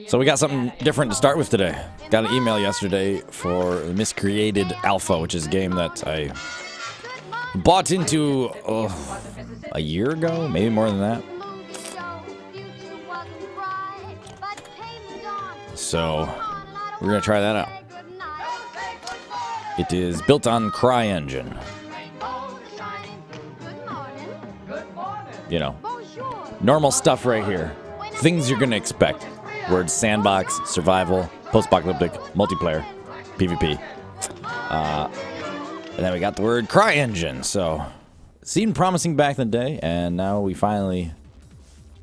So we got something different to start with today. Got an email yesterday for Miscreated Alpha, which is a game that I bought into a year ago, maybe more than that. So we're gonna try that out. It is built on CryEngine. You know, normal stuff right here. Things you're gonna expect. Words: sandbox, survival, post-apocalyptic, multiplayer, PvP. And then we got the word CryEngine. So it seemed promising back in the day, and now we finally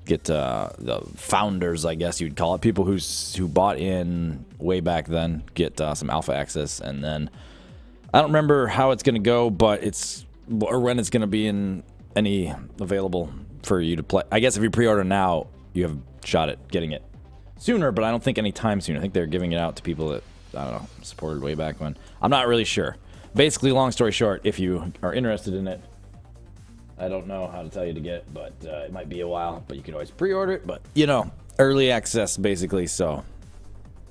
get the founders, I guess you'd call it, people who bought in way back then, get some alpha access, and then I don't remember how it's gonna go, but or when it's gonna be in any available for you to play. I guess if you pre-order now, you have a shot at getting it sooner, but I don't think any time soon. I think they're giving it out to people that, I don't know, supported way back when. I'm not really sure. Basically, long story short, if you are interested in it, I don't know how to tell you to get it, but it might be a while, but you can always pre-order it. But, you know, early access, basically, so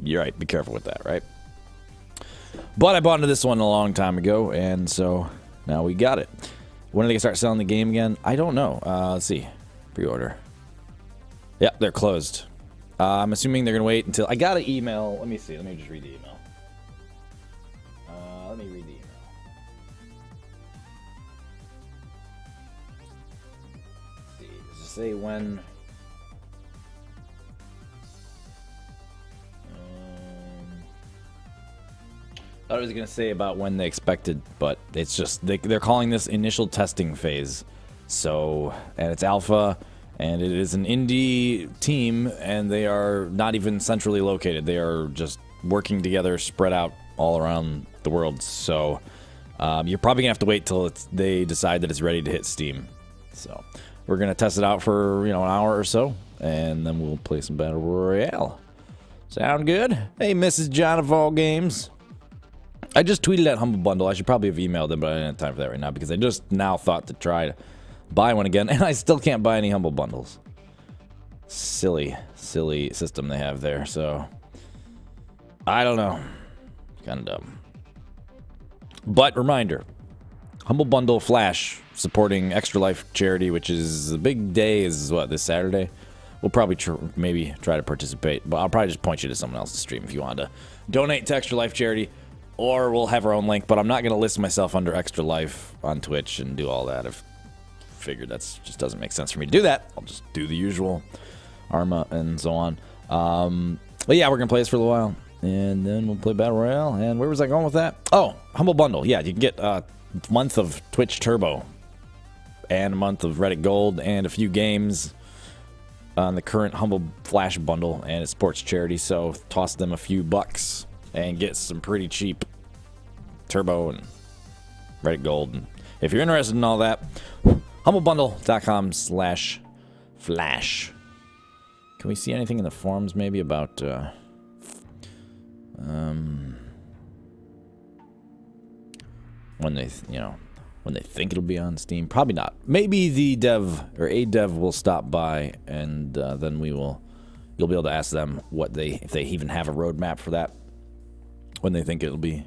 you're right. Be careful with that, right? But I bought into this one a long time ago, and so now we got it. When are they going to start selling the game again? I don't know. Let's see. Pre-order. Yeah, they're closed. I'm assuming they're going to wait until... I got an email. Let me see. Let me just read the email. Let me read the email. Let's see. Does it say when... I thought it was going to say about when they expected, but it's just... They're calling this initial testing phase. So... And it's alpha... And it is an indie team, and they are not even centrally located. They are just working together, spread out all around the world. So you're probably going to have to wait till they decide that it's ready to hit Steam. So we're going to test it out for, you know, an hour or so, and then we'll play some Battle Royale. Sound good? Hey, Mrs. JonOfAllGames. I just tweeted at Humble Bundle. I should probably have emailed them, but I didn't have time for that right now because I just now thought to try to buy one again, and I still can't buy any Humble Bundles. Silly system they have there, so I don't know. Kind of dumb. But reminder, Humble Bundle Flash supporting Extra Life charity, which is the big day, is what, this Saturday? We'll probably maybe try to participate, but I'll probably just point you to someone else's stream if you want to donate to Extra Life charity, or we'll have our own link, but I'm not going to list myself under Extra Life on Twitch and do all that. If figured that just doesn't make sense for me to do that. I'll just do the usual Arma and so on. But yeah, we're gonna play this for a little while, and then we'll play Battle Royale. And where was I going with that? Oh, Humble Bundle. Yeah, you can get a month of Twitch Turbo and a month of Reddit Gold and a few games on the current Humble Flash bundle, and it supports charity, so toss them a few bucks and get some pretty cheap Turbo and Reddit Gold. And if you're interested in all that, humblebundle.com/flash. Can we see anything in the forums maybe about when they when they think it'll be on Steam? Probably not. Maybe the dev or a dev will stop by, and then you'll be able to ask them if they even have a roadmap for that, when they think it'll be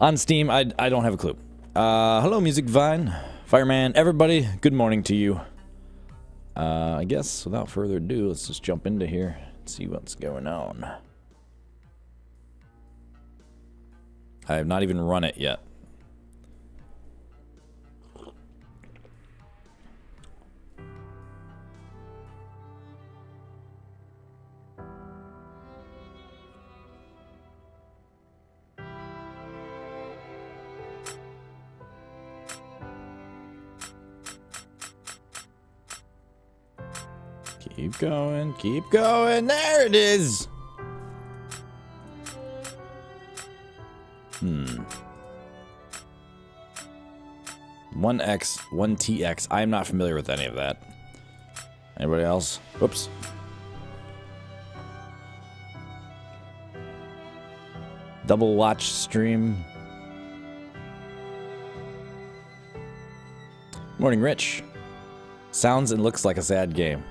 on Steam. I don't have a clue. Hello, Music Vine, Fireman, everybody, good morning to you. I guess without further ado, let's just jump into here and see what's going on. I have not even run it yet. Keep going, keep going. There it is. 1X, 1TX. I'm not familiar with any of that. Anybody else? Whoops. Double watch stream. Morning, Rich. Sounds and looks like a sad game.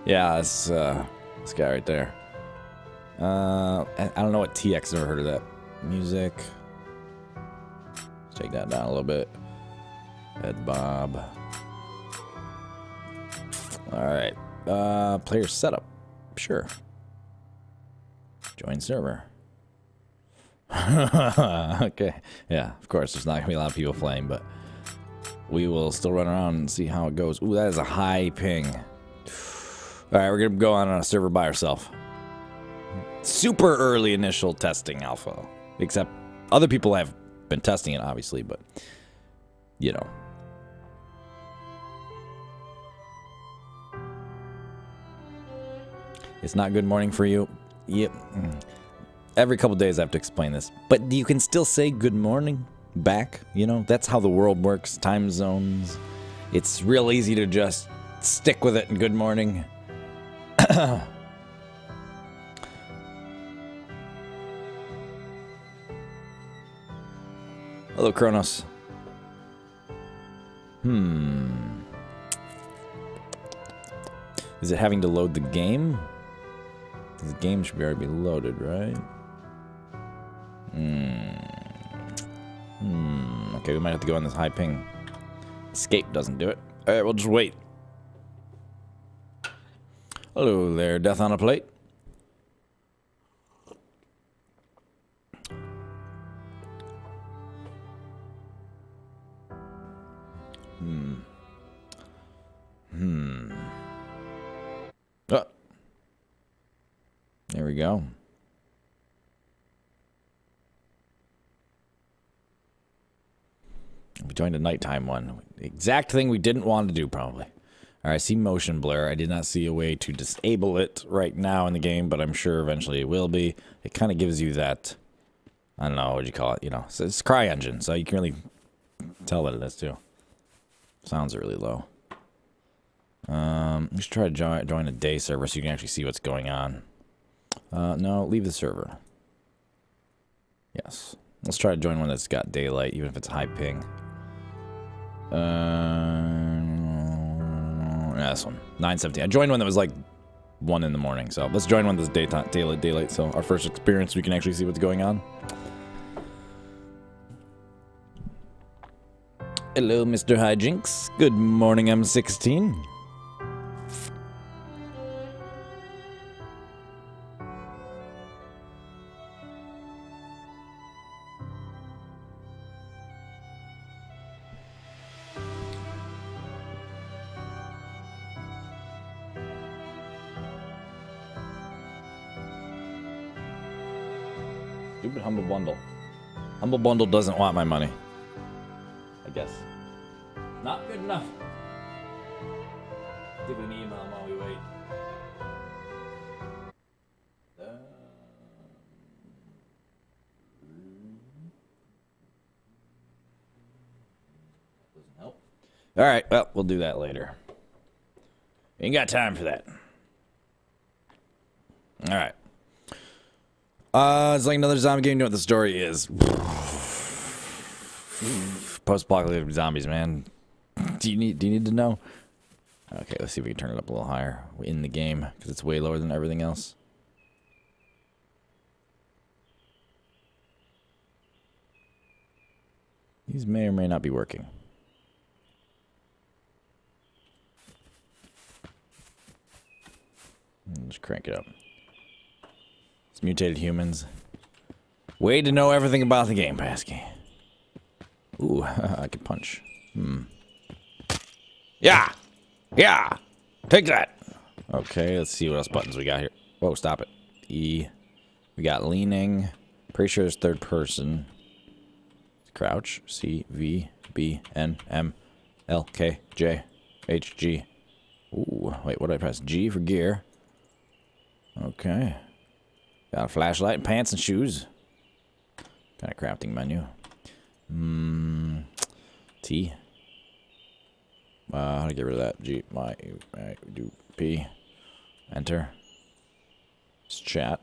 Yeah, this guy right there. I don't know what TX, never heard of that. Music. Let's take that down a little bit. Ed Bob. Alright. Player setup. Sure. Join server. Okay. Yeah, of course, there's not going to be a lot of people playing, but we will still run around and see how it goes. Ooh, that is a high ping. Alright, we're going to go on a server by ourselves. Super early initial testing alpha. Except other people have been testing it, obviously, but, you know. It's not good morning for you. Yep. Every couple days I have to explain this. But you can still say good morning back, you know? That's how the world works. Time zones. It's real easy to just stick with it and good morning. Hello, Kronos. Is it having to load the game? The game should already be loaded, right? Okay, we might have to go on this high ping. Escape doesn't do it. Alright, we'll just wait. Hello there, death on a plate. Oh. There we go. We joined a nighttime one. Exact thing we didn't want to do, probably. Alright, I see motion blur. I did not see a way to disable it right now in the game, but I'm sure eventually it will be. It kind of gives you that, I don't know, what you call it, you know. So it's CryEngine, so you can really tell that it is, too. Sounds really low. Let's try to join a day server so you can actually see what's going on. No, leave the server. Yes. Let's try to join one that's got daylight, even if it's high ping. Yeah, this one. 9:17. I joined one that was like 1 in the morning, so let's join one that's daylight, so our first experience we can actually see what's going on. Hello, Mr. Hijinks. Good morning, M16. Stupid Humble Bundle. Humble Bundle doesn't want my money. I guess. Not good enough. Give an email while we wait. Doesn't help. Alright, well, we'll do that later. Ain't got time for that. Alright. It's like another zombie game. You know what the story is. Post-apocalyptic zombies, man. Do you need to know? Okay, let's see if we can turn it up a little higher in the game, because it's way lower than everything else. These may or may not be working. Just crank it up. It's mutated humans. Way to know everything about the game, Pasky. Ooh, I can punch. Yeah! Yeah! Take that! Okay, let's see what else buttons we got here. Whoa, stop it. E. We got leaning. Pretty sure it's third person. Crouch. C, V, B, N, M, L, K, J, H, G. Ooh, wait, what did I press? G for gear. Okay. Got a flashlight, and pants, and shoes. Kind of crafting menu. T. How to get rid of that? G, Y, I do P. Enter. Just chat.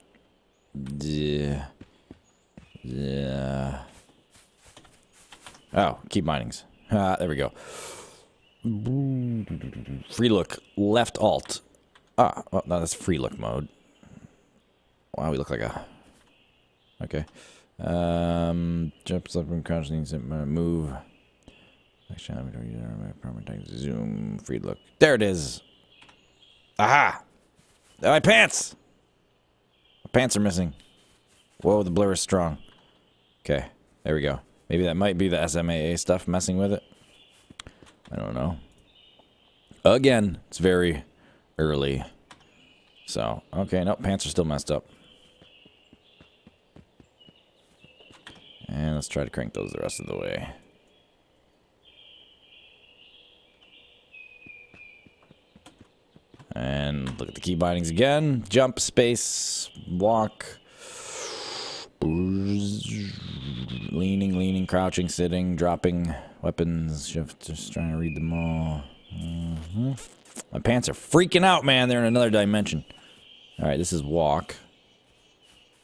Oh, keep minings. There we go. Free look. Left alt. Ah, well, no, that's free look mode. Wow, we look like a... Okay. Jumps up and crouch, needs to move. Zoom, free look. There it is. Aha! My pants! My pants are missing. Whoa, the blur is strong. Okay, there we go. Maybe that might be the SMAA stuff messing with it. I don't know. Again, it's very early. So, okay, nope, pants are still messed up. And let's try to crank those the rest of the way. And look at the key bindings again. Jump, space, walk. Leaning, crouching, sitting, dropping, weapons, shift, just trying to read them all. My pants are freaking out, man. They're in another dimension. Alright, this is walk.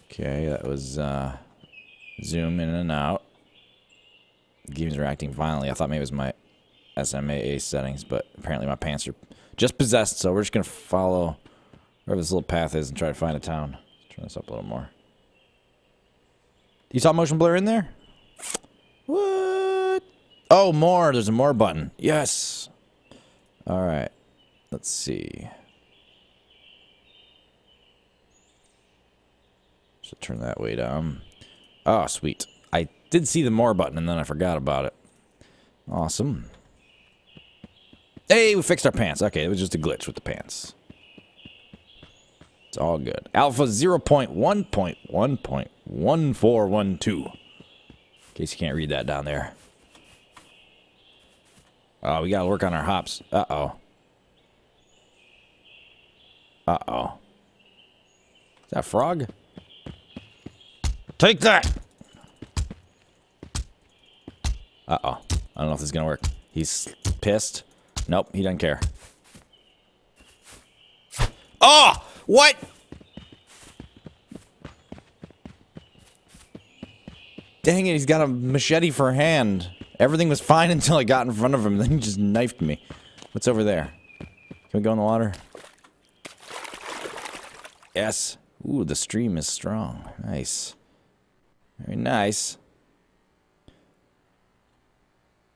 Okay, that was, zoom in and out. The games are acting violently. I thought maybe it was my SMAA settings, but apparently my pants are just possessed, so we're just going to follow wherever this little path is and try to find a town. Turn this up a little more. You saw motion blur in there? What? Oh, more. There's a more button. Yes. Alright. Let's see. Should turn that way down. Oh, sweet. I did see the more button and then I forgot about it. Awesome. Hey, we fixed our pants. Okay, it was just a glitch with the pants. It's all good. Alpha 0.1.1.1412. In case you can't read that down there. Oh, we gotta work on our hops. Uh-oh. Uh-oh. Is that a frog? Take that! Uh-oh. I don't know if this is gonna work. He's pissed. Nope, he doesn't care. Oh! What? Dang it, he's got a machete for a hand. Everything was fine until I got in front of him, then he just knifed me. What's over there? Can we go in the water? Yes. Ooh, the stream is strong. Nice. Very nice.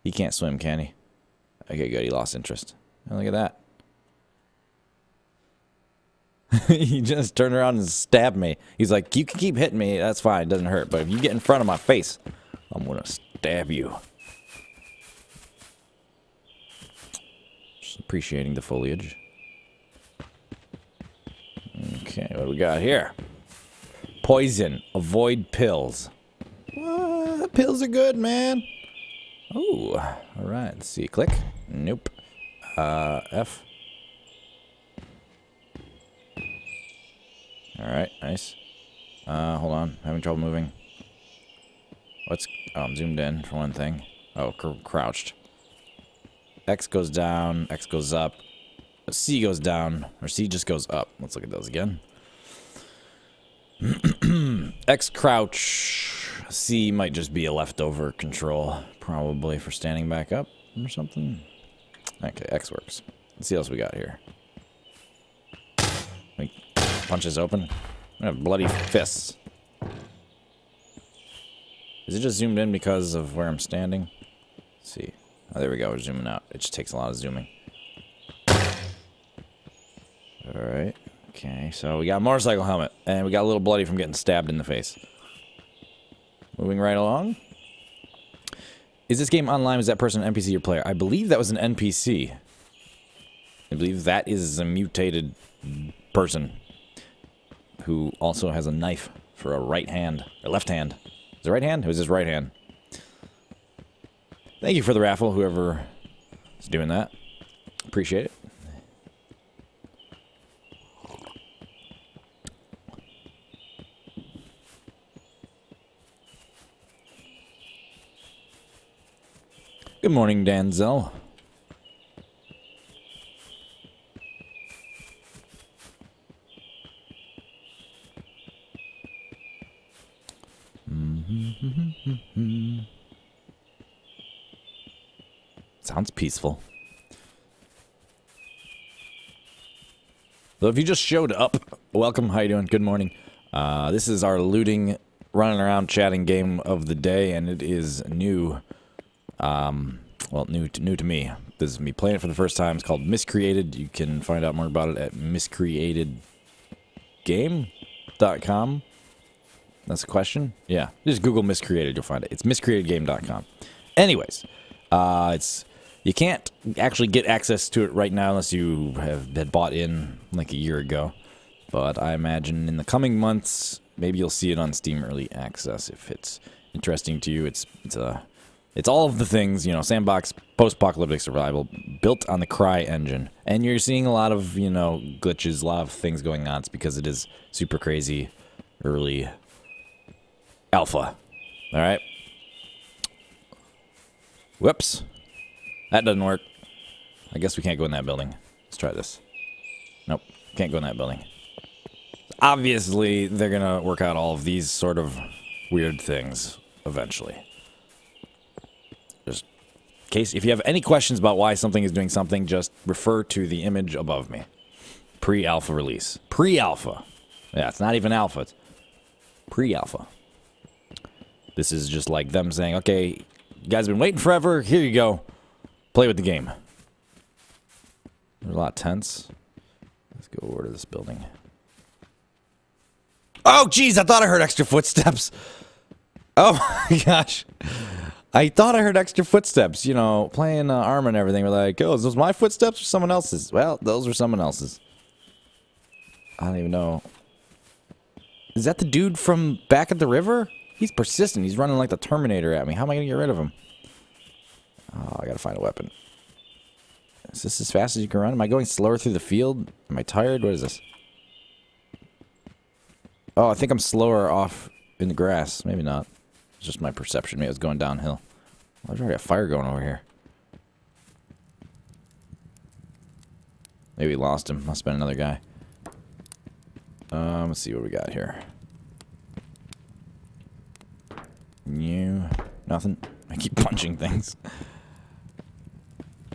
He can't swim, can he? Okay, good. He lost interest. Oh, look at that. He just turned around and stabbed me. He's like, you can keep hitting me. That's fine. It doesn't hurt. But if you get in front of my face, I'm going to stab you. Just appreciating the foliage. Okay, what do we got here? Poison. Avoid pills. What? Pills are good, man. Oh, all right. Let's see. Click. Nope. F. All right. Nice. Hold on. Having trouble moving. What's... Oh, I'm zoomed in for one thing. Oh, crouched. X goes down. X goes up. C goes down. Or C just goes up. Let's look at those again. X crouch. C might just be a leftover control. Probably for standing back up or something. Okay, X works. Let's see what else we got here. We punch this open. I have bloody fists. Is it just zoomed in because of where I'm standing? Let's see. Oh, there we go. We're zooming out. It just takes a lot of zooming. Alright. Okay, so we got a motorcycle helmet. And we got a little bloody from getting stabbed in the face. Moving right along. Is this game online? Was that person an NPC or player? I believe that was an NPC. I believe that is a mutated person who also has a knife for a right hand, or left hand. Is it right hand? It was his right hand. Thank you for the raffle, whoever is doing that. Appreciate it. Good morning, Danzel. Sounds peaceful. So if you just showed up, welcome. How you doing? Good morning. This is our looting, running around, chatting game of the day, and it is new. Well, new to me. This is me playing it for the first time. It's called Miscreated. You can find out more about it at miscreatedgame.com. That's a question? Yeah. Just Google Miscreated, you'll find it. It's miscreatedgame.com. Anyways, you can't actually get access to it right now unless you had bought in like a year ago. But I imagine in the coming months, maybe you'll see it on Steam Early Access if it's interesting to you. It's all of the things, you know, sandbox, post-apocalyptic survival, built on the Cry engine. And you're seeing a lot of, you know, glitches, a lot of things going on. It's because it is super crazy early alpha. Alright? Whoops. That doesn't work. I guess we can't go in that building. Let's try this. Nope. Can't go in that building. Obviously, they're gonna work out all of these sort of weird things eventually. Just in case, if you have any questions about why something is doing something, just refer to the image above me. Pre-alpha release. Pre-alpha. Yeah, it's not even alpha. It's pre-alpha. This is just like them saying, okay, you guys have been waiting forever. Here you go. Play with the game. There's a lot of tents. Let's go over to this building. Oh, jeez, I thought I heard extra footsteps. Oh, my gosh. I thought I heard extra footsteps. You know, playing ARMA and everything. We're like, oh, is those my footsteps or someone else's? Well, those were someone else's. I don't even know. Is that the dude from back at the river? He's persistent. He's running like the Terminator at me. How am I going to get rid of him? Oh, I gotta find a weapon. Is this as fast as you can run? Am I going slower through the field? Am I tired? What is this? Oh, I think I'm slower off in the grass. Maybe not. It's just my perception. Maybe it was going downhill. Well, there's already a fire going over here. Maybe we lost him. Must have been another guy. Let's see what we got here. New. Nothing. I keep punching things.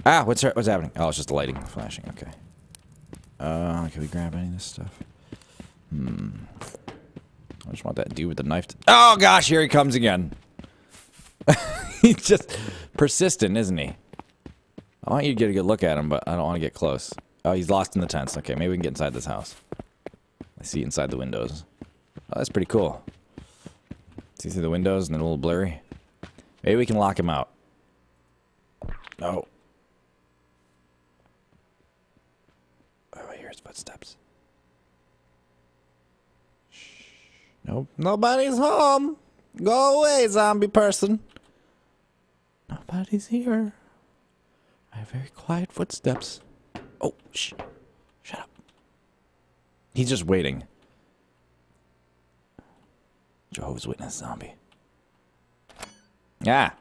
Ah, what's happening? Oh, it's just the lighting flashing. Okay. Can we grab any of this stuff? I just want that dude with the knife. Oh gosh, here he comes again. He's just persistent, isn't he? I want you to get a good look at him, but I don't want to get close. Oh, he's lost in the tents. Okay, maybe we can get inside this house. I see inside the windows. Oh, that's pretty cool. See through the windows and they're a little blurry. Maybe we can lock him out. No. Oh, I hear his footsteps. Shh. Nope. Nobody's home. Go away, zombie person. Nobody's here. I have very quiet footsteps. Oh, shh. Shut up. He's just waiting. Jehovah's Witness zombie. Ah.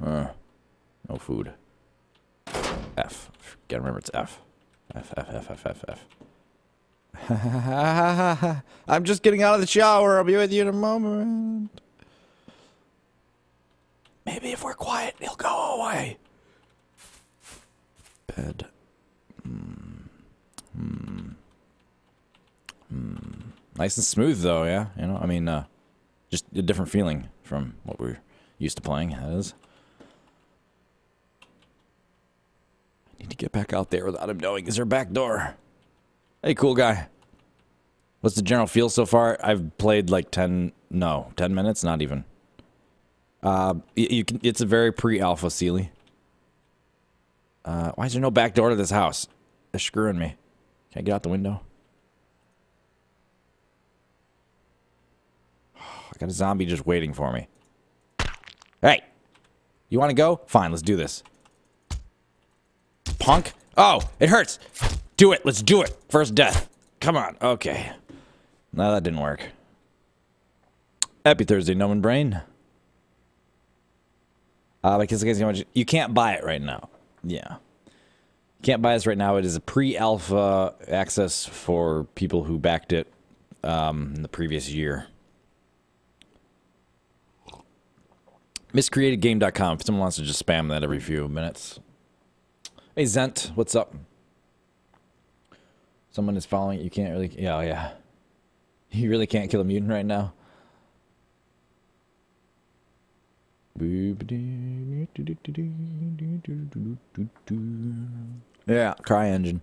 No food. F. Gotta remember it's F. F, F, F, F, F, F. I'm just getting out of the shower. I'll be with you in a moment. Maybe if we're quiet, he'll go away. Bed. Nice and smooth, though, yeah? You know, I mean, just a different feeling from what we're used to playing, that is. I need to get back out there without him knowing. Is there a back door? Hey, cool guy. What's the general feel so far? I've played like 10 minutes, not even. It's a very pre-alpha Sealy. Why is there no back door to this house? They're screwing me. Can I get out the window? I got a zombie just waiting for me. Hey! You want to go? Fine, let's do this. Punk? Oh, it hurts! Do it, let's do it! First death. Come on, okay. No, that didn't work. Happy Thursday, Noman Brain. Because you can't buy it right now. Yeah. You can't buy this right now. It is a pre-alpha access for people who backed it in the previous year. Miscreatedgame.com if someone wants to just spam that every few minutes. Hey Zent, what's up? Someone is following. You can't really. Yeah, yeah. You really can't kill a mutant right now. Yeah, cry engine.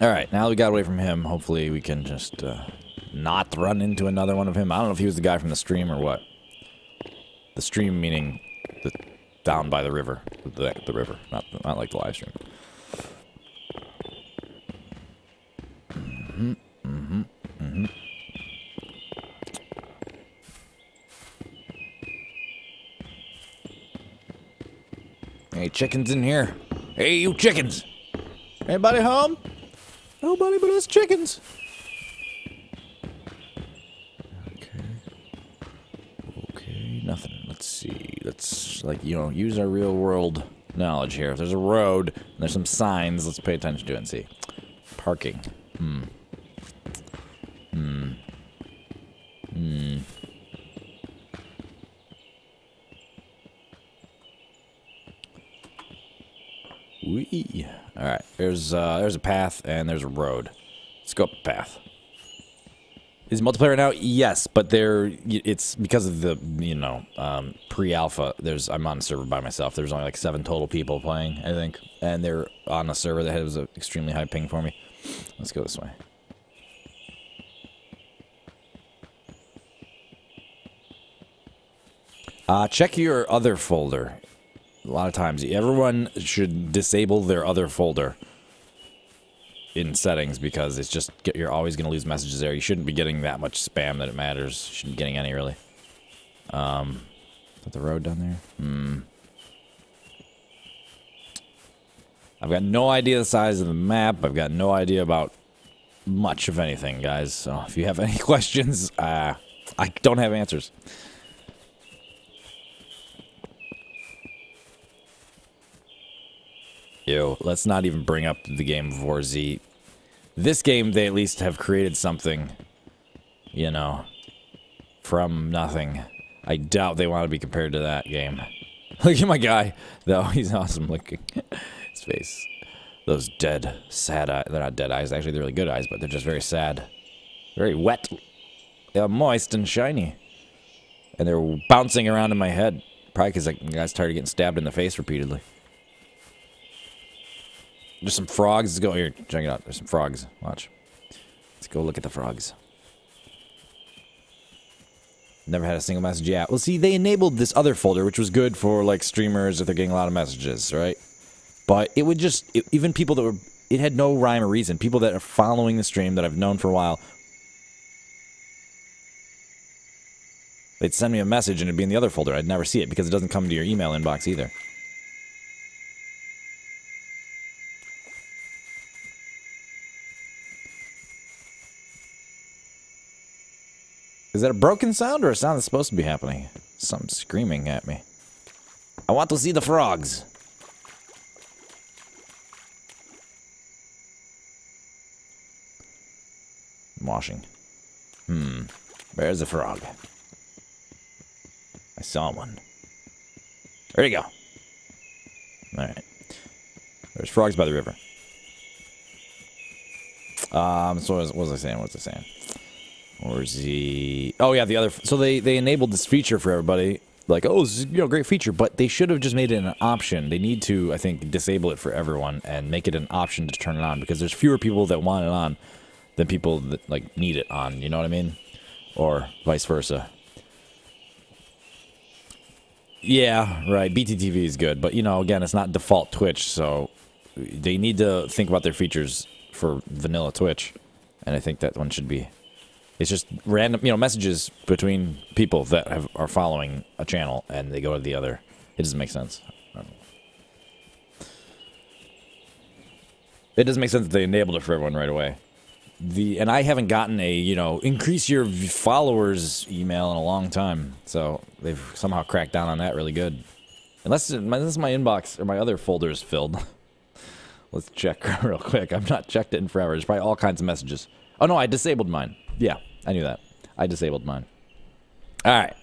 Alright, now we got away from him. Hopefully we can just not run into another one of him. I don't know if he was the guy from the stream or what. The stream meaning the down by the river. The river, not like the live stream. Hey, chickens in here. Hey, you chickens. Anybody home? Nobody but us chickens. Okay, nothing. Let's see. Let's, like, you know, use our real world knowledge here. If there's a road and there's some signs, let's pay attention to it and see. Parking. Wee. All right. There's a path and there's a road. Let's go up the path. Is multiplayer now? Yes, but it's because of the, you know, pre-alpha. I'm on a server by myself. There's only like 7 total people playing, I think, and they're on a server that has an extremely high ping for me. Let's go this way. Check your other folder. A lot of times, everyone should disable their other folder in settings because it's just, you're always going to lose messages there. You shouldn't be getting that much spam that it matters. You shouldn't be getting any, really. Is that the road down there? I've got no idea the size of the map. I've got no idea about much of anything, guys. So if you have any questions, I don't have answers. Yo, let's not even bring up the game of War Z. This game, they at least have created something, you know, from nothing. I doubt they want to be compared to that game. Look at my guy, though. He's awesome looking. His face. Those dead, sad eyes. They're not dead eyes. Actually, they're really good eyes, but they're just very sad. Very wet. They're moist and shiny. And they're bouncing around in my head. Probably because the guy's tired of getting stabbed in the face repeatedly. There's some frogs. Let's go here. Check it out. There's some frogs. Watch. Let's go look at the frogs. Never had a single message. Yeah. Well, see, they enabled this other folder, which was good for, like, streamers if they're getting a lot of messages, right? But it would just... even people that were... It had no rhyme or reason. People that are following the stream that I've known for a while... They'd send me a message and it'd be in the other folder. I'd never see it because it doesn't come to your email inbox either. Is that a broken sound or a sound that's supposed to be happening? Something screaming at me. I want to see the frogs. I'm washing. Where's the frog? I saw one. Where'd he go? Alright. There's frogs by the river. So what was I saying? What was I saying? Or is he... Oh, yeah, the other... So they enabled this feature for everybody. Like, oh, this is, you know, great feature. But they should have just made it an option. They need to, I think, disable it for everyone and make it an option to turn it on. Because there's fewer people that want it on than people that, like, need it on. You know what I mean? Or vice versa. Yeah, right. BTTV is good. But, you know, again, it's not default Twitch. So they need to think about their features for vanilla Twitch. And I think that one should be... It's just random, you know, messages between people that are following a channel and they go to the other. It doesn't make sense. It doesn't make sense that they enabled it for everyone right away. And I haven't gotten a, you know, increase your followers email in a long time. So they've somehow cracked down on that really good. Unless my inbox or my other folder is filled. Let's check real quick. I've not checked it in forever. There's probably all kinds of messages. Oh, no, I disabled mine. Yeah, I knew that. I disabled mine. All right.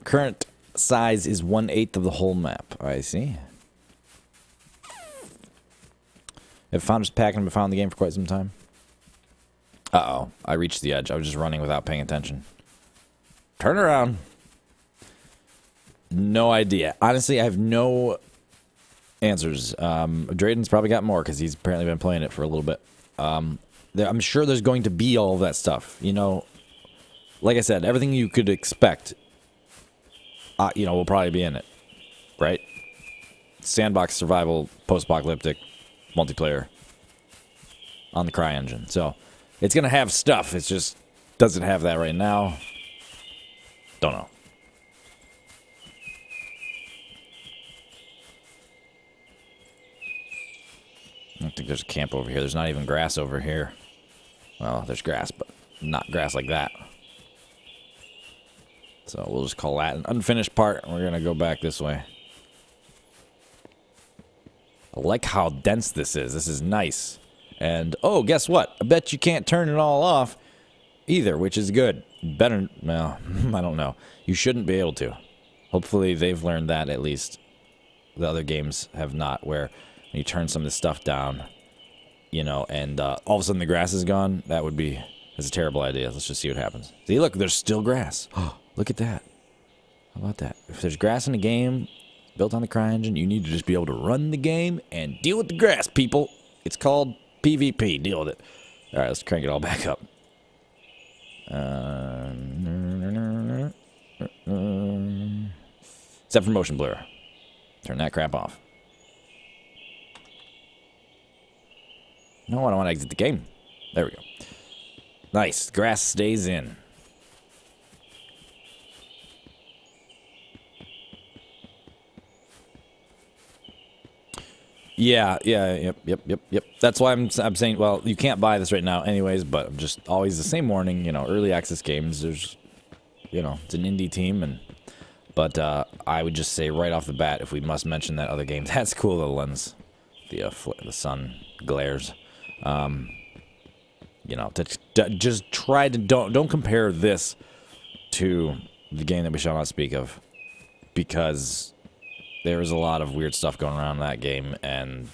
Current size is 1/8 of the whole map. I see. Have Founders Pack and been found the game for quite some time? Uh-oh. I reached the edge. I was just running without paying attention. Turn around. No idea. Honestly, I have no answers. Drayden's probably got more because he's apparently been playing it for a little bit. I'm sure there's going to be all of that stuff. You know, like I said, everything you could expect, you know, will probably be in it. Right? Sandbox, survival, post-apocalyptic, multiplayer on the CryEngine. So, it's going to have stuff. It just doesn't have that right now. Don't know. I don't think there's a camp over here. There's not even grass over here. Well, there's grass, but not grass like that. So we'll just call that an unfinished part, and we're going to go back this way. I like how dense this is. This is nice. And, oh, guess what? I bet you can't turn it all off either, which is good. Better, well, I don't know. You shouldn't be able to. Hopefully they've learned that at least. The other games have not, where you turn some of this stuff down, you know, and all of a sudden the grass is gone. That's a terrible idea. Let's just see what happens. See, look, there's still grass. Oh, look at that. How about that? If there's grass in the game built on the CryEngine, you need to just be able to run the game and deal with the grass, people. It's called PvP. Deal with it. All right, let's crank it all back up. Except for motion blur. Turn that crap off. No, I don't want to exit the game. There we go. Nice. Grass stays in. Yep. That's why I'm saying, well, you can't buy this right now anyways, but I'm just always the same warning, you know, early access games, there's, you know, it's an indie team, but I would just say right off the bat, if we must mention that other game, that's cool, the lens, the sun glares. You know, just try to don't compare this to the game that we shall not speak of, because there is a lot of weird stuff going around in that game, and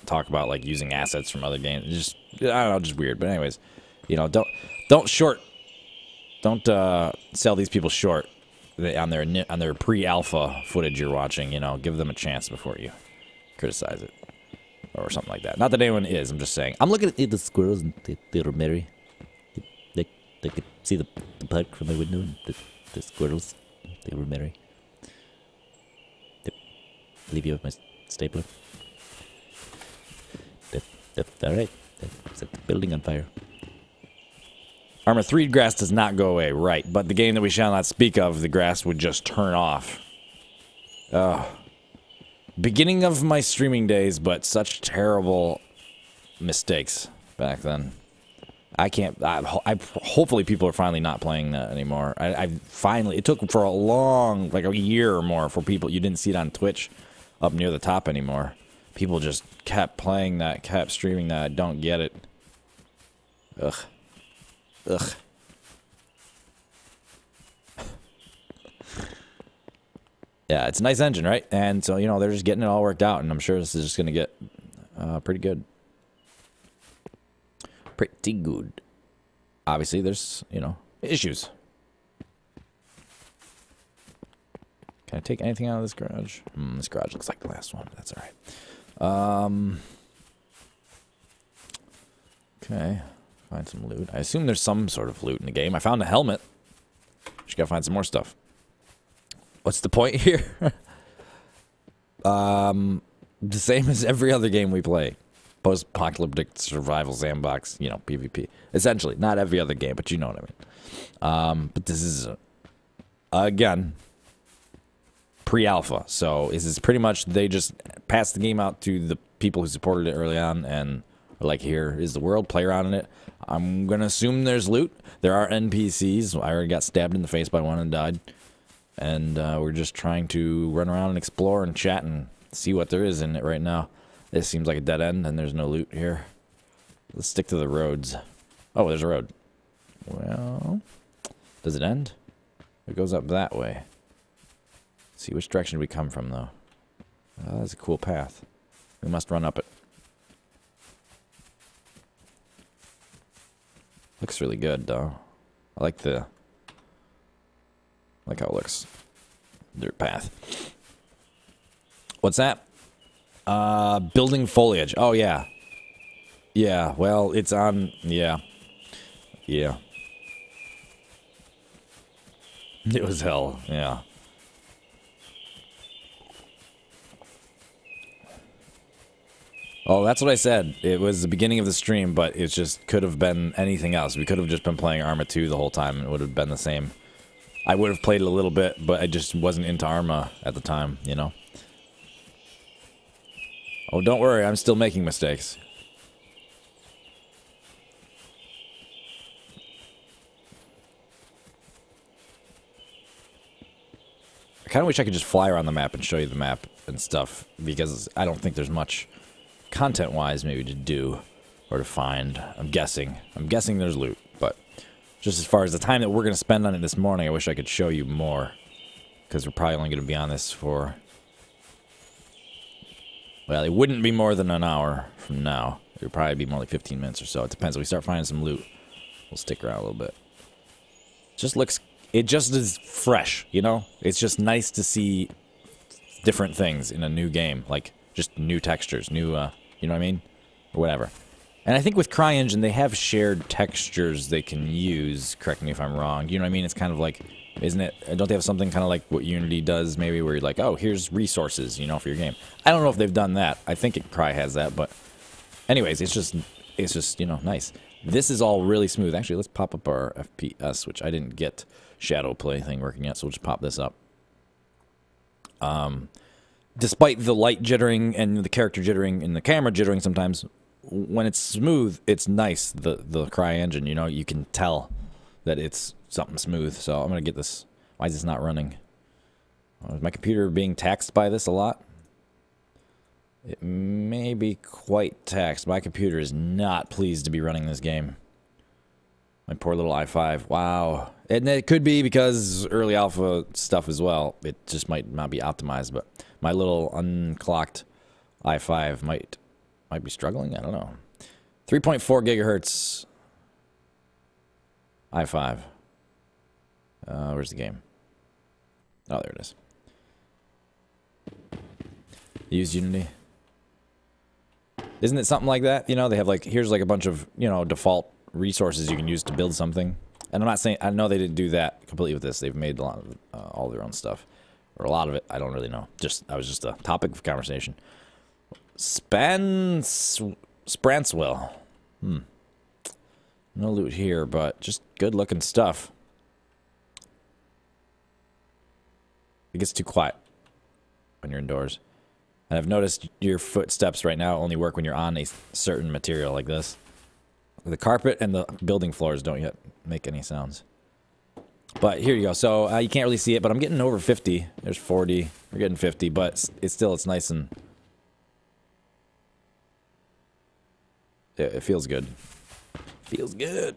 talk about like using assets from other games. Just, I don't know, just weird. But anyways, you know, don't sell these people short on their pre-alpha footage you're watching. You know, give them a chance before you criticize it. Or something like that. Not that anyone is, I'm just saying. I'm looking at the squirrels, and they were merry. They could see the park from my window, and the squirrels, they were merry. Leave you with my stapler. Alright. Set the building on fire. Armor 3 grass does not go away, right. But the game that we shall not speak of, the grass would just turn off. Beginning of my streaming days, but such terrible mistakes back then. I can't. Hopefully, people are finally not playing that anymore. It took for a long, like a year or more, for people. You didn't see it on Twitch up near the top anymore. People just kept playing that, kept streaming that. I don't get it. Ugh. Yeah, it's a nice engine, right? And so, you know, they're just getting it all worked out, and I'm sure this is just going to get pretty good. Pretty good. Obviously, there's, you know, issues. Can I take anything out of this garage? This garage looks like the last one, but that's all right. Okay. Find some loot. I assume there's some sort of loot in the game. I found a helmet. Just gotta find some more stuff. What's the point here? The same as every other game we play. Post-apocalyptic survival sandbox, you know, PvP. Essentially, not every other game, but you know what I mean. But this is, again, pre-alpha. So this is pretty much, they just passed the game out to the people who supported it early on, and are like, here is the world, play around in it. I'm going to assume there's loot. There are NPCs. I already got stabbed in the face by one and died. And we're just trying to run around and explore and chat and see what there is in it right now. This seems like a dead end, and there's no loot here. Let's stick to the roads. Oh, there's a road. Well, does it end? It goes up that way. See, which direction do we come from, though? Oh, that's a cool path. We must run up it. Looks really good, though. I like how it looks. Dirt path. What's that? Building foliage. Oh, yeah. Yeah, well, it's on... Yeah. Yeah. It was hell, yeah. Oh, that's what I said. It was the beginning of the stream, but it just could have been anything else. We could have just been playing Arma 2 the whole time, and it would have been the same. I would have played it a little bit, but I just wasn't into Arma at the time, you know? Oh, don't worry, I'm still making mistakes. I kind of wish I could just fly around the map and show you the map and stuff, because I don't think there's much content-wise maybe to do or to find. I'm guessing there's loot, but just as far as the time that we're going to spend on it this morning, I wish I could show you more, because we're probably only going to be on this for... Well, it wouldn't be more than an hour from now. It would probably be more like 15 minutes or so. It depends. If we start finding some loot, we'll stick around a little bit. It just is fresh, you know? It's just nice to see different things in a new game. Like, just new textures, new, you know what I mean? Or whatever. And I think with CryEngine, they have shared textures they can use. Correct me if I'm wrong. You know what I mean? It's kind of like, isn't it? Don't they have something kind of like what Unity does, maybe, where you're like, oh, here's resources, you know, for your game. I don't know if they've done that. I think Cry has that, but anyways, it's just, you know, nice. This is all really smooth. Actually, let's pop up our FPS, which I didn't get shadow play thing working yet, so we'll just pop this up. Despite the light jittering and the character jittering and the camera jittering sometimes, when it's smooth, it's nice. The CryEngine, you know, you can tell that it's something smooth. So I'm gonna get this. Why is this not running? Is my computer being taxed by this a lot? It may be quite taxed. My computer is not pleased to be running this game. My poor little i5. Wow. And it could be because early alpha stuff as well. It just might not be optimized, but my little unclocked i5 might be struggling. I don't know. 3.4 gigahertz i5. Where's the game? Oh, there it is. Use Unity. Isn't it something like that? You know, they have like, here's like a bunch of, you know, default resources you can use to build something. And I'm not saying, I know they didn't do that completely with this. They've made a lot of all their own stuff. Or a lot of it, I don't really know. That was just a topic of conversation. Spranswell. No loot here, but just good looking stuff. It gets too quiet when you're indoors. And I've noticed your footsteps right now only work when you're on a certain material like this. The carpet and the building floors don't yet make any sounds. But here you go. So you can't really see it, but I'm getting over 50. There's 40. We're getting 50, but it's nice and... It feels good. Feels good.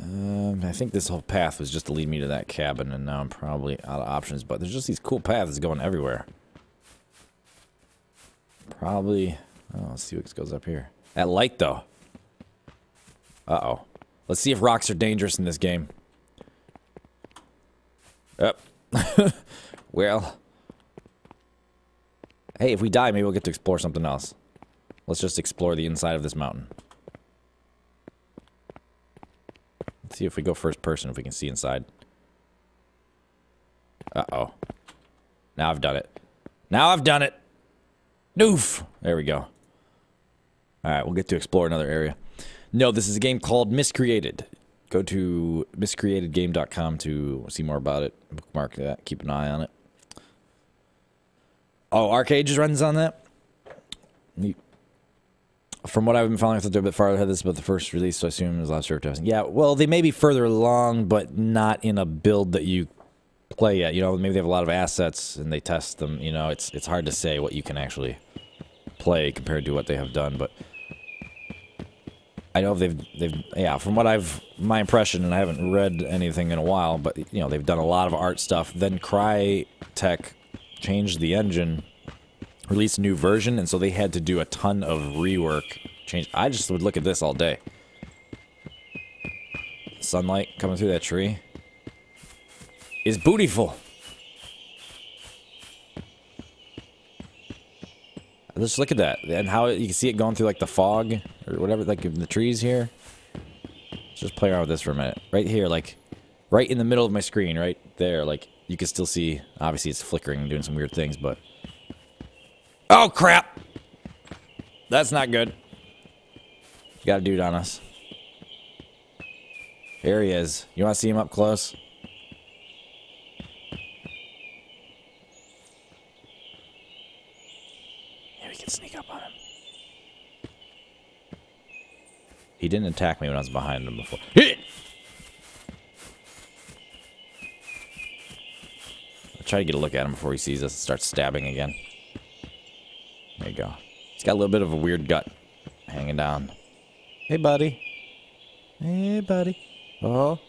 I think this whole path was just to lead me to that cabin, and now I'm probably out of options, but there's just these cool paths going everywhere. Probably... Oh, let's see what goes up here. That light, though. Uh-oh. Let's see if rocks are dangerous in this game. Yep. Well. Hey, if we die, maybe we'll get to explore something else. Let's just explore the inside of this mountain. Let's see if we go first person, if we can see inside. Uh-oh. Now I've done it. Now I've done it! Noof! There we go. Alright, we'll get to explore another area. No, this is a game called Miscreated. Go to miscreatedgame.com to see more about it. Bookmark that. Keep an eye on it. Oh, Arcade just runs on that? Neat. From what I've been following, I thought they're a bit farther ahead. This is about the first release, so I assume it was last server testing. Yeah, well, they may be further along, but not in a build that you play yet. You know, maybe they have a lot of assets and they test them. You know, it's hard to say what you can actually play compared to what they have done, but I know yeah, from what I've my impression, and I haven't read anything in a while, but, you know, they've done a lot of art stuff. Then Crytek changed the engine, released a new version, and so they had to do a ton of rework. I just would look at this all day. Sunlight coming through that tree is beautiful. Just look at that, and how you can see it going through like the fog or whatever, like in the trees here. Let's just play around with this for a minute. Right here, like right in the middle of my screen, right there, like you can still see. Obviously, it's flickering and doing some weird things, but oh crap, that's not good. Got a dude on us. There he is. You want to see him up close? Yeah, we can sneak up on him. He didn't attack me when I was behind him before. I'll try to get a look at him before he sees us and starts stabbing again. There you go. He's got a little bit of a weird gut hanging down. Hey, buddy. Hey, buddy. Oh.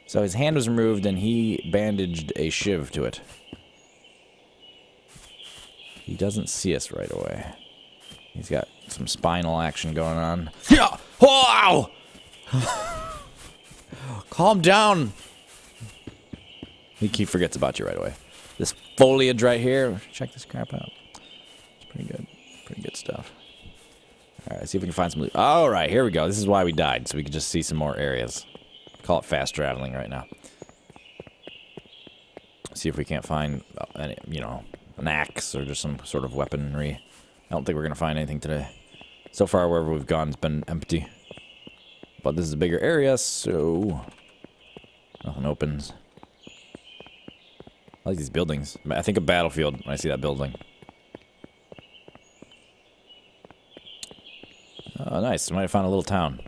So his hand was removed and he bandaged a shiv to it. He doesn't see us right away. He's got some spinal action going on. Yeah! Wow! Calm down. He forgets about you right away. This foliage right here. Check this crap out. It's pretty good. Pretty good stuff. Alright, see if we can find some loot. Alright, here we go. This is why we died, so we can just see some more areas. Call it fast traveling right now. See if we can't find, any, you know, an axe or just some sort of weaponry. I don't think we're going to find anything today. So far, wherever we've gone, it's been empty. But this is a bigger area, so nothing opens. I like these buildings. I think of Battlefield when I see that building. Oh, nice. We might have found a little town.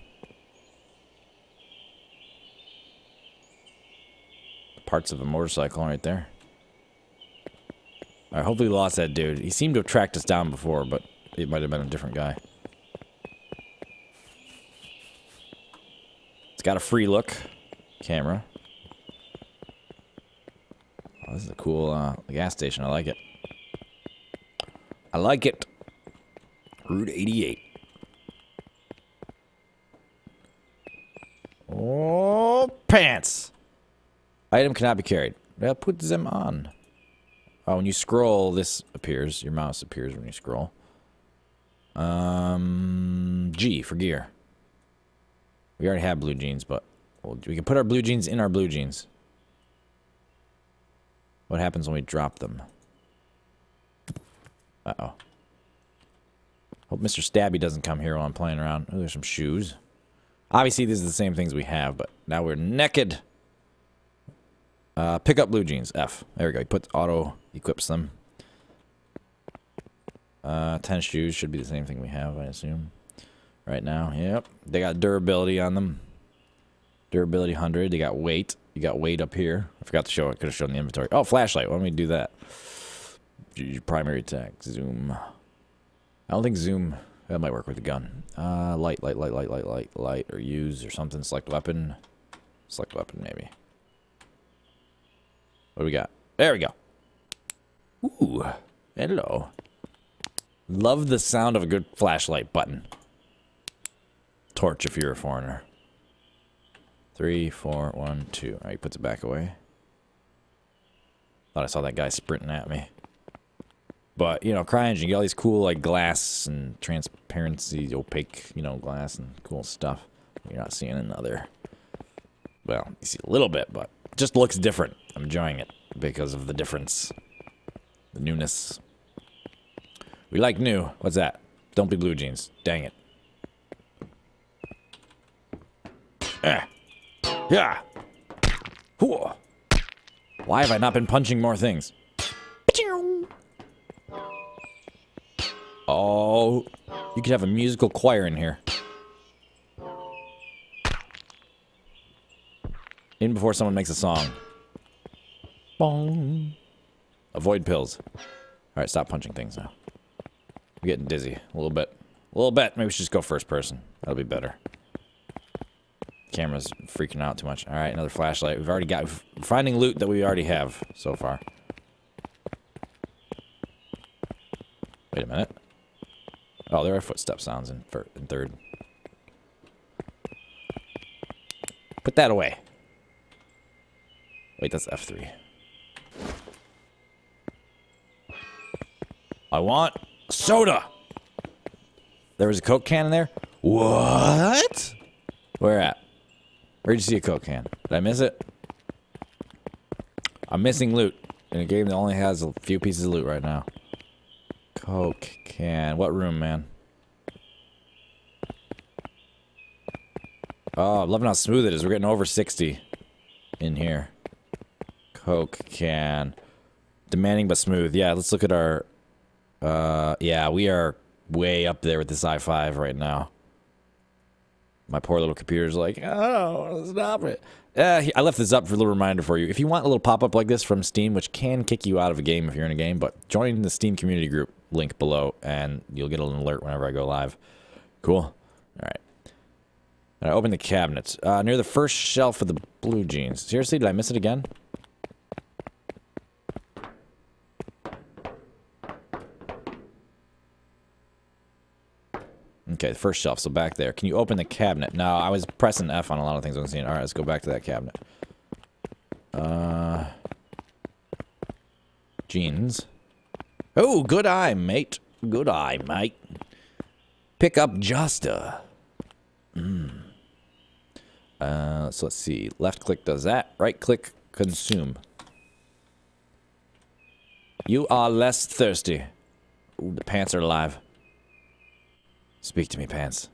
Parts of a motorcycle right there. Alright, hopefully we lost that dude. He seemed to have tracked us down before, but it might have been a different guy. It's got a free look camera. Oh, this is a cool gas station. I like it. I like it. Route 88. Oh, pants! Item cannot be carried. Well, put them on. Oh, when you scroll, this appears. Your mouse appears when you scroll. G for gear. We already have blue jeans, but we can put our blue jeans in our blue jeans. What happens when we drop them? Uh-oh. Hope Mr. Stabby doesn't come here while I'm playing around. Oh, there's some shoes. Obviously, these are the same things we have, but now we're naked. Pick up blue jeans. F. There we go. He puts auto equips them. 10 shoes should be the same thing we have, I assume. Right now. Yep. They got durability on them. Durability 100. They got weight. You got weight up here. I forgot to show it. Could have shown the inventory. Oh, flashlight. Why don't we do that? Primary attack. Zoom. I don't think zoom. That might work with the gun. Light, or use or something. Select weapon. Select weapon, maybe. What do we got? There we go. Ooh. Hello. Love the sound of a good flashlight button. Torch if you're a foreigner. 3, 4, 1, 2. Alright, he puts it back away. Thought I saw that guy sprinting at me. But, you know, CryEngine, you get all these cool, like, glass and transparency, opaque, you know, glass and cool stuff. You're not seeing another. Well, you see a little bit, but it just looks different. I'm enjoying it because of the difference. The newness. We like new. What's that? Don't be blue jeans. Dang it. Yeah. Why have I not been punching more things? Oh, you could have a musical choir in here. In before someone makes a song. Bong. Avoid pills. Alright, stop punching things now. I'm getting dizzy. A little bit. A little bit. Maybe we should just go first person. That'll be better. camera's freaking out too much. All right, another flashlight. We've already got... Finding loot that we already have so far. Wait a minute. Oh, there are footstep sounds in third. Put that away. Wait, that's F3. I want soda. There was a Coke can in there? What? Where at? Where'd you see a Coke can? Did I miss it? I'm missing loot in a game that only has a few pieces of loot right now. Coke can. What room, man? Oh, I'm loving how smooth it is. We're getting over 60 in here. Coke can. Demanding but smooth. Yeah, let's look at our... yeah, we are way up there with this i5 right now. My poor little computer's like, oh, stop it. I left this up for a little reminder for you. If you want a little pop-up like this from Steam, which can kick you out of a game if you're in a game, but join the Steam community group link below, and you'll get an alert whenever I go live. Cool? All right. And I open the cabinets. Near the first shelf of the blue jeans. Seriously, did I miss it again? Okay, the first shelf, so back there. Can you open the cabinet? No, I was pressing F on a lot of things I was seeing. Alright, let's go back to that cabinet. Jeans. Oh, good eye, mate. Good eye, mate. Pick up Josta. So let's see. Left click does that. Right click, consume. You are less thirsty. Ooh, the pants are alive. Speak to me, pants.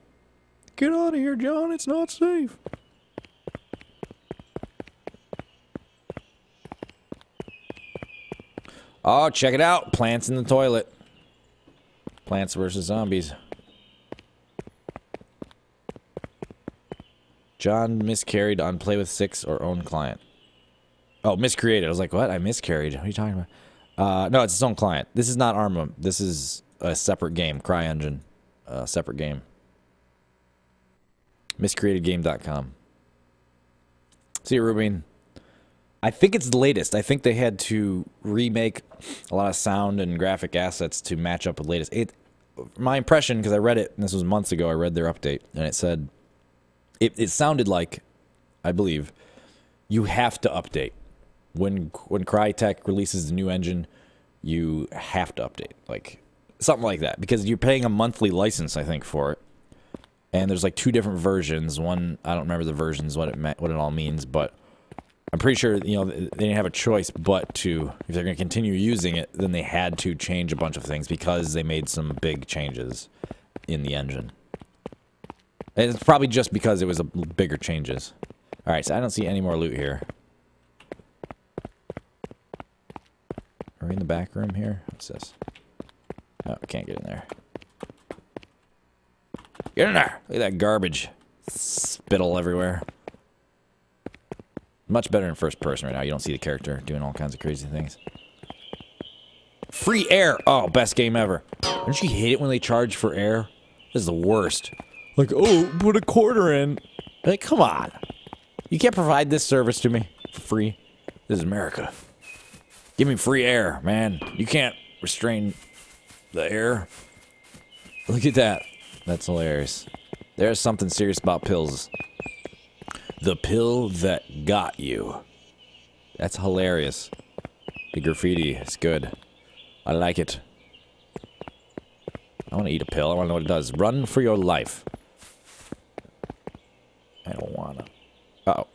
Get out of here, John. It's not safe. Oh, check it out. Plants in the toilet. Plants versus zombies. John miscarried on Play with 6 or own client. Oh, miscreated. I was like, what? I miscarried. What are you talking about? No, it's its own client. This is not Arma. This is a separate game. CryEngine. Separate game. Miscreatedgame.com. See you, Rubin. I think it's the latest. I think they had to remake a lot of sound and graphic assets to match up with the latest. My impression, because I read it, and this was months ago, I read their update, and it said, it sounded like, I believe, you have to update. When Crytek releases the new engine, you have to update. Like, something like that, because you're paying a monthly license, I think, for it. And there's like 2 different versions. One, I don't remember the versions, what it all means, but I'm pretty sure, you know, they didn't have a choice but to, if they're going to continue using it, then they had to change a bunch of things because they made some big changes in the engine. And it's probably just because it was bigger changes. All right, so I don't see any more loot here. Are we in the back room here? What's this? No, we can't get in there. Get in there! Look at that garbage. Spittle everywhere. Much better in first person right now. You don't see the character doing all kinds of crazy things. Free air! Oh, best game ever. Don't you hate it when they charge for air? This is the worst. Like, oh, put a quarter in. Like, come on. You can't provide this service to me for free. This is America. Give me free air, man. You can't restrain the air. Look at that. That's hilarious. There's something serious about pills. The pill that got you. That's hilarious. The graffiti is good. I like it. I want to eat a pill. I want to know what it does. Run for your life. I don't want to. Uh-oh.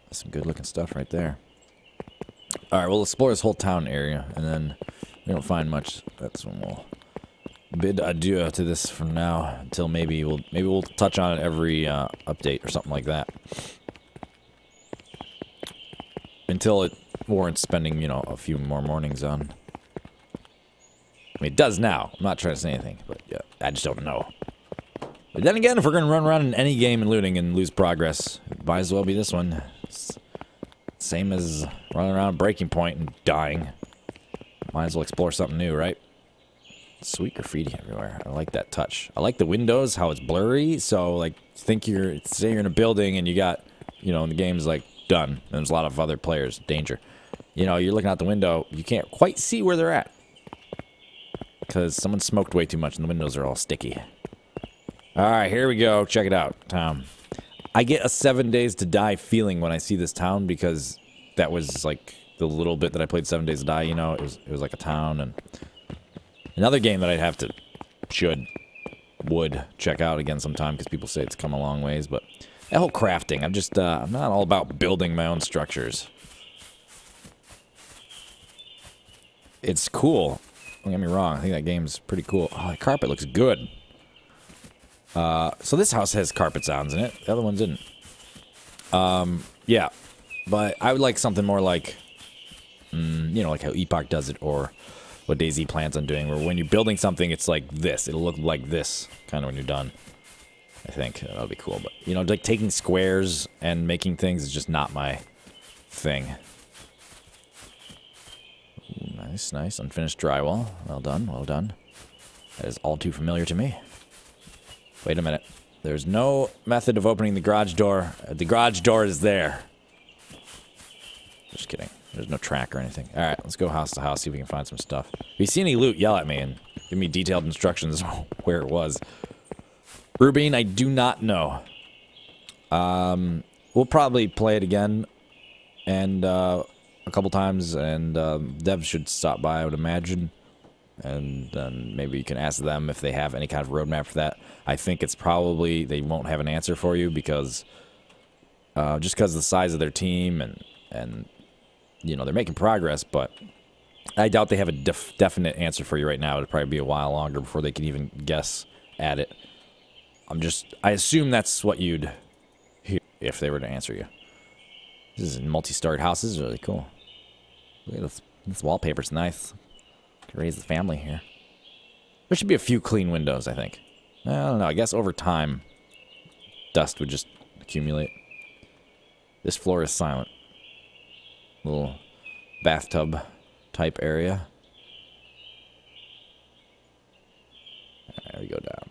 That's some good looking stuff right there. Alright, we'll explore this whole town area, and then we don't find much. That's when we'll bid adieu to this from now until maybe we'll touch on it every update or something like that. Until it warrants spending, you know, a few more mornings on. I mean, it does now. I'm not trying to say anything, but yeah, I just don't know. But then again, if we're going to run around in any game and looting and lose progress, it might as well be this one. It's same as running around Breaking Point and dying. Might as well explore something new, right? Sweet graffiti everywhere. I like that touch. I like the windows, how it's blurry. So, like, say you're in a building and you got, you know, and the game's, like, done. And there's a lot of other players. Danger. You know, you're looking out the window. You can't quite see where they're at. Because someone smoked way too much and the windows are all sticky. Alright, here we go. Check it out. Town. I get a 7 Days to Die feeling when I see this town because that was, like, the little bit that I played 7 Days to Die, you know? It was like a town and... Another game that I'd have to, would check out again sometime because people say it's come a long ways, but that whole crafting, I'm not all about building my own structures. It's cool. Don't get me wrong, I think that game's pretty cool. Oh, the carpet looks good. So this house has carpet sounds in it. The other one didn't. Yeah, but I would like something more like, you know, like how Epoch does it, or what DayZ plans on doing, where when you're building something, it's like this. It'll look like this, kind of when you're done. I think that'll be cool. But, you know, like taking squares and making things is just not my thing. Ooh, nice, nice. Unfinished drywall. Well done, well done. That is all too familiar to me. Wait a minute. There's no method of opening the garage door. The garage door is there. Just kidding. There's no track or anything. Alright, let's go house to house, see if we can find some stuff. If you see any loot, yell at me and give me detailed instructions on where it was. Rubine, I do not know. We'll probably play it again and a couple times, and devs should stop by, I would imagine. And then maybe you can ask them if they have any kind of roadmap for that. I think it's probably, they won't have an answer for you because, just because of the size of their team and you know, they're making progress, but I doubt they have a definite answer for you right now. It'll probably be a while longer before they can even guess at it. I assume that's what you'd hear if they were to answer you. This is multi-storied house. This is really cool. Look at this. This wallpaper's nice. Can raise the family here. There should be a few clean windows, I think. I don't know. I guess over time, dust would just accumulate. This floor is silent. Little bathtub type area. There we go down.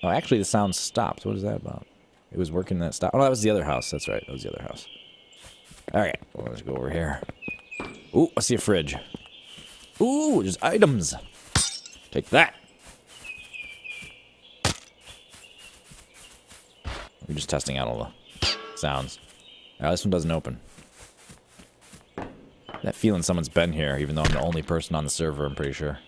Oh, actually the sound stopped. What is that about? It was working, that stop. Oh, that was the other house. That's right. That was the other house. Alright, well, let's go over here. Ooh, I see a fridge. Ooh, there's items. Take that. We're just testing out all the sounds. Alright, this one doesn't open. That feeling someone's been here, even though I'm the only person on the server, I'm pretty sure.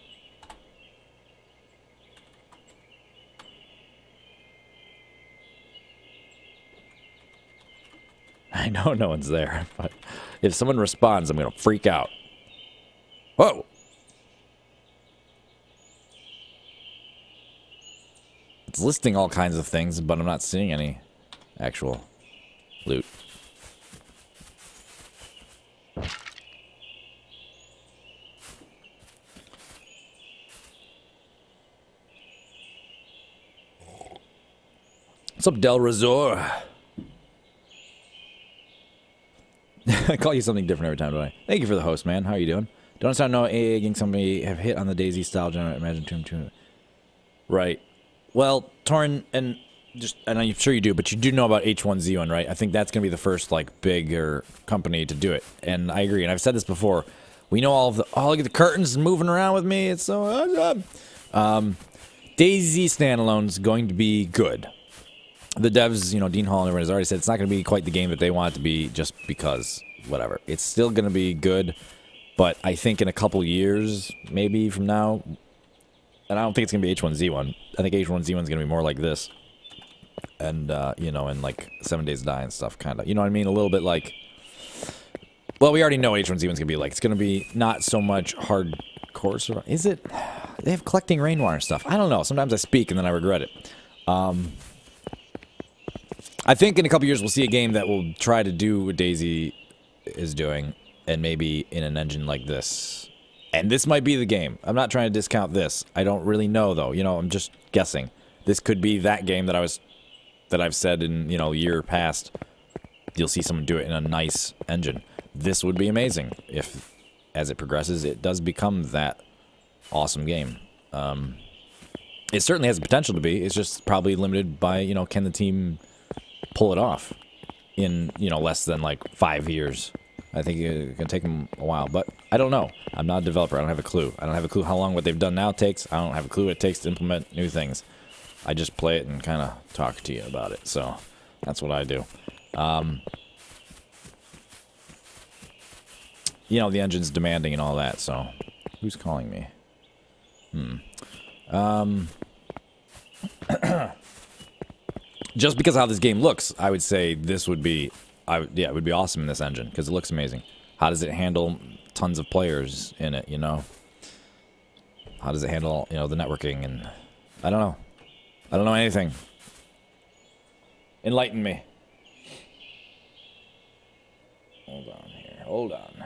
I know no one's there, but if someone responds, I'm gonna freak out. Whoa! It's listing all kinds of things, but I'm not seeing any actual loot. What's up, Del Resor? I call you something different every time, don't I? Thank you for the host, man. How are you doing? Don't sound no AA against somebody have hit on the DayZ style genre. Imagine tune. Right. Well, Torrin, and I'm sure you do, but you do know about H1Z1, right? I think that's gonna be the first like bigger company to do it, and I agree. And I've said this before. We know all of the. Oh, look at the curtains moving around with me. It's so awesome. DayZ standalone's going to be good. The devs, you know, Dean Hall and everyone has already said it's not going to be quite the game that they want it to be just because, whatever. It's still going to be good, but I think in a couple years, maybe from now, and I don't think it's going to be H1Z1. I think H1Z1 is going to be more like this. And, you know, and like 7 Days to Die and stuff, kind of. You know what I mean? A little bit like, well, we already know H1Z1 is going to be like, it's going to be not so much hardcore. Is it? They have collecting rainwater stuff. I don't know. Sometimes I speak and then I regret it. I think in a couple years we'll see a game that will try to do what DayZ is doing, and maybe in an engine like this. And this might be the game. I'm not trying to discount this. I don't really know, though. You know, I'm just guessing. This could be that game that I've said in, you know, year past. You'll see someone do it in a nice engine. This would be amazing if as it progresses, it does become that awesome game. It certainly has the potential to be. It's just probably limited by, you know, can the team pull it off in, you know, less than like 5 years. I think it can take them a while, but I don't know. I'm not a developer. I don't have a clue. I don't have a clue how long what they've done now takes. I don't have a clue what it takes to implement new things. I just play it and kind of talk to you about it. So that's what I do. You know, the engine's demanding and all that, so who's calling me? Just because of how this game looks, I would say this would be, yeah, it would be awesome in this engine because it looks amazing. How does it handle tons of players in it? You know, how does it handle, you know, the networking? And I don't know. I don't know anything. Enlighten me. Hold on here. Hold on.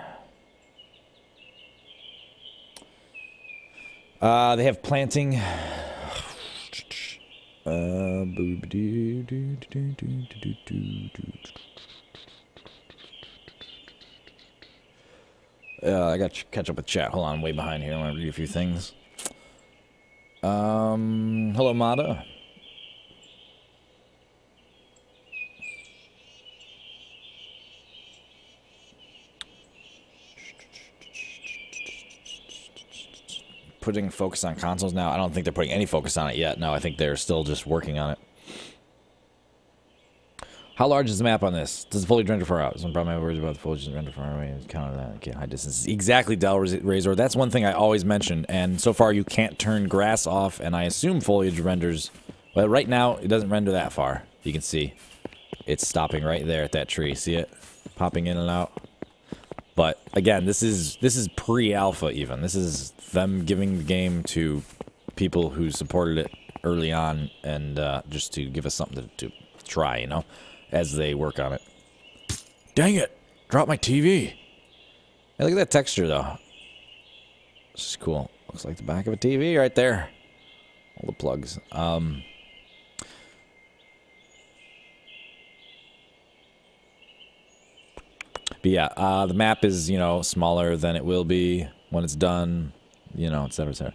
They have planting. I got to catch up with chat. Hold on, I'm way behind here. I want to read a few things. Hello, Mada. Putting focus on consoles now. I don't think they're putting any focus on it yet. No, I think they're still just working on it. How large is the map on this? Does it fully render far out? Some problem I have worries about the fully render far away. Counter that. Okay, high distance. Exactly, Del Razor. That's one thing I always mention. And so far, you can't turn grass off. And I assume foliage renders. Well, right now, it doesn't render that far. You can see it's stopping right there at that tree. See it? Popping in and out. But again, this is pre-alpha even. This is them giving the game to people who supported it early on and just to give us something to try, you know, as they work on it. Dang it! Dropped my TV! Hey, look at that texture, though. This is cool. Looks like the back of a TV right there. All the plugs. But yeah, the map is, you know, smaller than it will be when it's done, you know, etc., etc.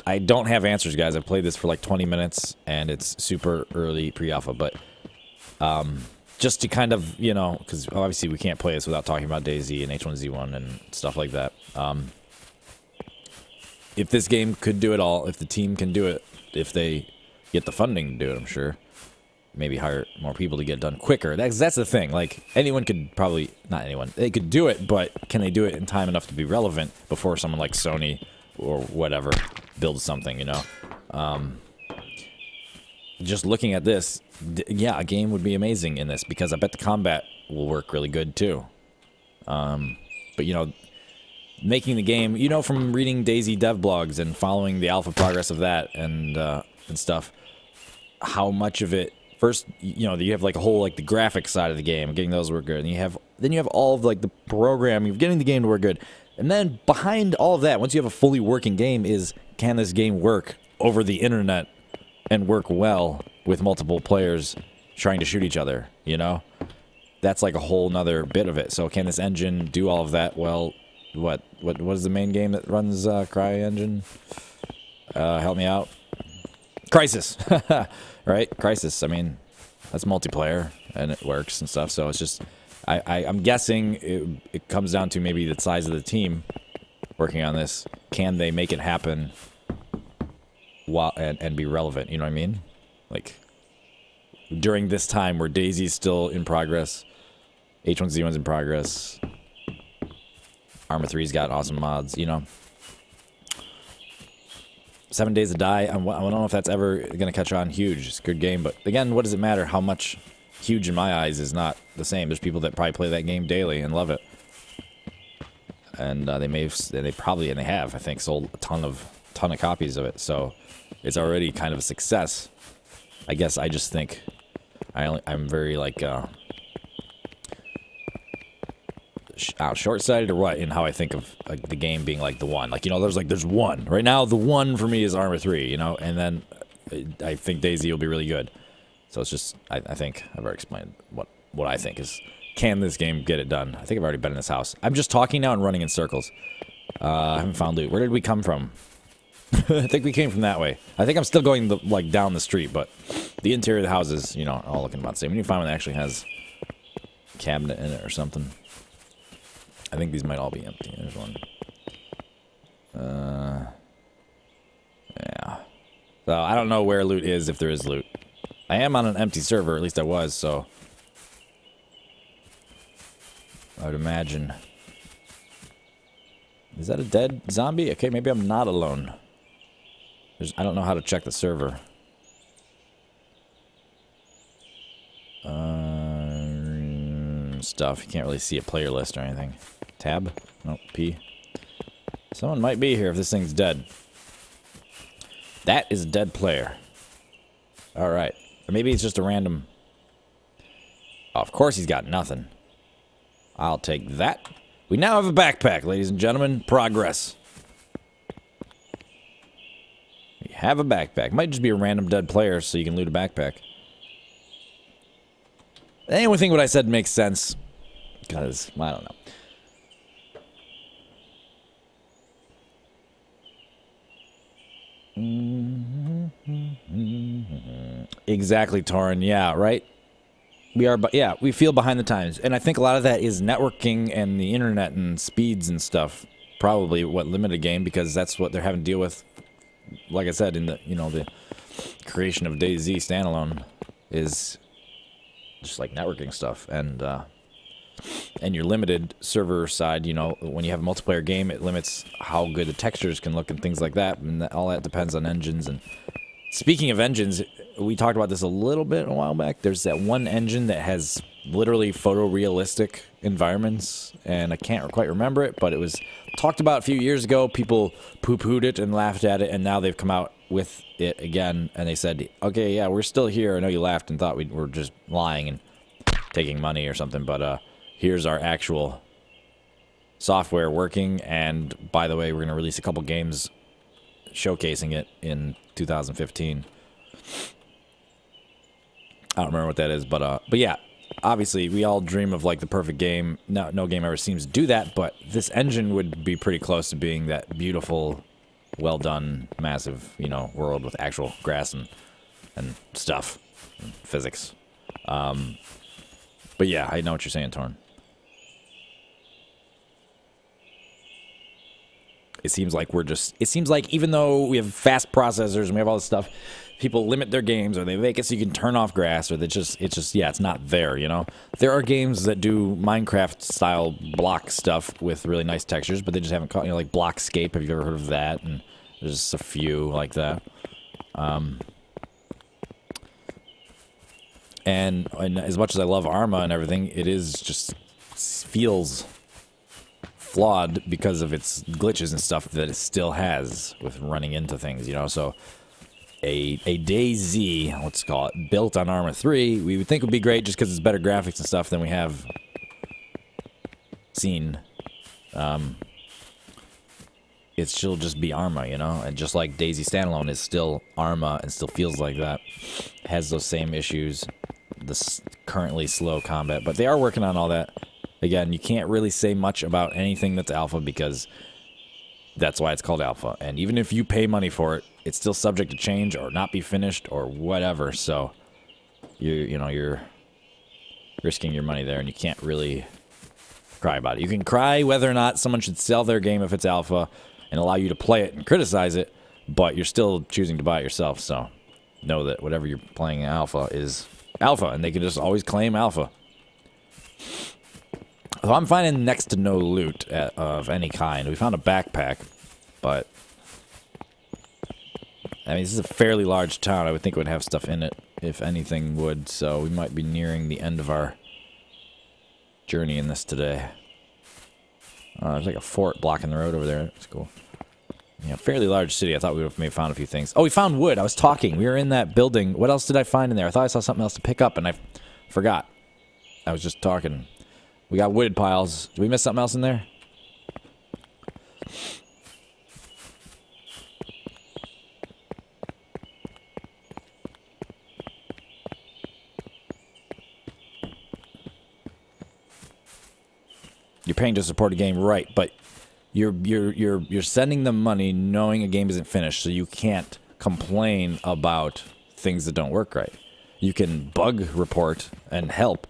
I don't have answers, guys. I've played this for like 20 minutes, and it's super early pre-alpha, but just to kind of, you know, because obviously we can't play this without talking about DayZ and H1Z1 and stuff like that. If this game could do it all, if the team can do it, if they get the funding to do it, I'm sure. Maybe hire more people to get it done quicker. That's the thing. Like, anyone could probably... Not anyone. They could do it, but can they do it in time enough to be relevant before someone like Sony or whatever builds something, you know? Just looking at this, yeah, a game would be amazing in this because I bet the combat will work really good, too. But, you know, making the game... You know, from reading DayZ dev blogs and following the alpha progress of that and stuff, how much of it... First, you know, you have like a whole like the graphics side of the game, getting those to work good, and you have all of like the programming of getting the game to work good, and then behind all of that, once you have a fully working game, is can this game work over the internet and work well with multiple players trying to shoot each other? You know, that's like a whole nother bit of it. So can this engine do all of that? Well, what is the main game that runs CryEngine? Help me out. Crysis. Right? Crysis. I mean, that's multiplayer, and it works and stuff, so it's just... I'm guessing it comes down to maybe the size of the team working on this. Can they make it happen while and be relevant, you know what I mean? Like, during this time where DayZ's still in progress, H1Z1's in progress, Arma 3's got awesome mods, you know? 7 Days to Die, I don't know if that's ever going to catch on huge. It's a good game, but again, what does it matter how much huge in my eyes is not the same. There's people that probably play that game daily and love it. And they have, I think, sold a ton of copies of it, so it's already kind of a success. I guess I just think I'm very like short-sighted or what in how I think of like the game being like the one. Like, you know, there's one. Right now, the one for me is Arma 3, you know, and then I think DayZ will be really good. So it's just, I think I've already explained what I think is can this game get it done? I think I've already been in this house. I'm just talking now and running in circles. I haven't found loot. Where did we come from? I think we came from that way. I think I'm still going like down the street, but the interior of the houses, you know, are all looking about the same. We need to find one that actually has a cabinet in it or something. I think these might all be empty. There's one. Yeah. So I don't know where loot is, if there is loot. I am on an empty server, at least I was, so I would imagine. Is that a dead zombie? Okay, maybe I'm not alone. I don't know how to check the server. Stuff. You can't really see a player list or anything. Tab? Nope. P. Someone might be here if this thing's dead. That is a dead player. Alright. Or maybe it's just a random... Oh, of course he's got nothing. I'll take that. We now have a backpack, ladies and gentlemen. Progress. We have a backpack. Might just be a random dead player so you can loot a backpack. The only thing what I said makes sense. Because, I don't know. Exactly, Torin. Yeah, right? We are, but yeah, we feel behind the times. And I think a lot of that is networking and the internet and speeds and stuff. Probably what limited game, because that's what they're having to deal with. Like I said, in the, you know, the creation of DayZ standalone is just like networking stuff. And your limited server side, you know, when you have a multiplayer game, it limits how good the textures can look and things like that. And all that depends on engines. And speaking of engines, we talked about this a little bit a while back. There's that one engine that has literally photorealistic environments, and I can't quite remember it, but it was talked about a few years ago. People poo-pooed it and laughed at it, and now they've come out with it again, and they said, okay, yeah, we're still here. I know you laughed and thought we were just lying and taking money or something, but here's our actual software working, and by the way, we're going to release a couple games showcasing it in 2015. I don't remember what that is, but yeah, obviously we all dream of like the perfect game. No game ever seems to do that, but this engine would be pretty close to being that beautiful, well done, massive, you know, world with actual grass and stuff, and physics. But yeah, I know what you're saying, Torn. It seems like it seems like even though we have fast processors and we have all this stuff, people limit their games, or they make it so you can turn off grass, or yeah, it's not there, you know? There are games that do Minecraft-style block stuff with really nice textures, but they just haven't caught, you know, like Blockscape, have you ever heard of that? And there's just a few like that. And as much as I love Arma and everything, it is just feels flawed because of its glitches and stuff that it still has with running into things, you know? So a DayZ, let's call it, built on Arma 3, we would think would be great just because it's better graphics and stuff than we have seen. It still just be Arma, you know? And just like DayZ standalone is still Arma and still feels like that. It has those same issues, this currently slow combat, but they are working on all that. Again, you can't really say much about anything that's alpha because that's why it's called alpha. And even if you pay money for it, it's still subject to change or not be finished or whatever. So you're risking your money there, and you can't really cry about it. You can cry whether or not someone should sell their game if it's alpha and allow you to play it and criticize it, but you're still choosing to buy it yourself. So know that whatever you're playing in alpha is alpha, and they can just always claim alpha. So I'm finding next to no loot of any kind. We found a backpack, but I mean, this is a fairly large town. I would think it would have stuff in it, if anything would. So we might be nearing the end of our journey in this today. There's like a fort blocking the road over there. That's cool. Yeah, fairly large city. I thought we would have maybe found a few things. Oh, we found wood. I was talking. We were in that building. What else did I find in there? I thought I saw something else to pick up, and I forgot. I was just talking. We got wood piles. Did we miss something else in there? paying to support a game, right? But you're sending them money knowing a game isn't finished, so you can't complain about things that don't work right. You can bug report and help,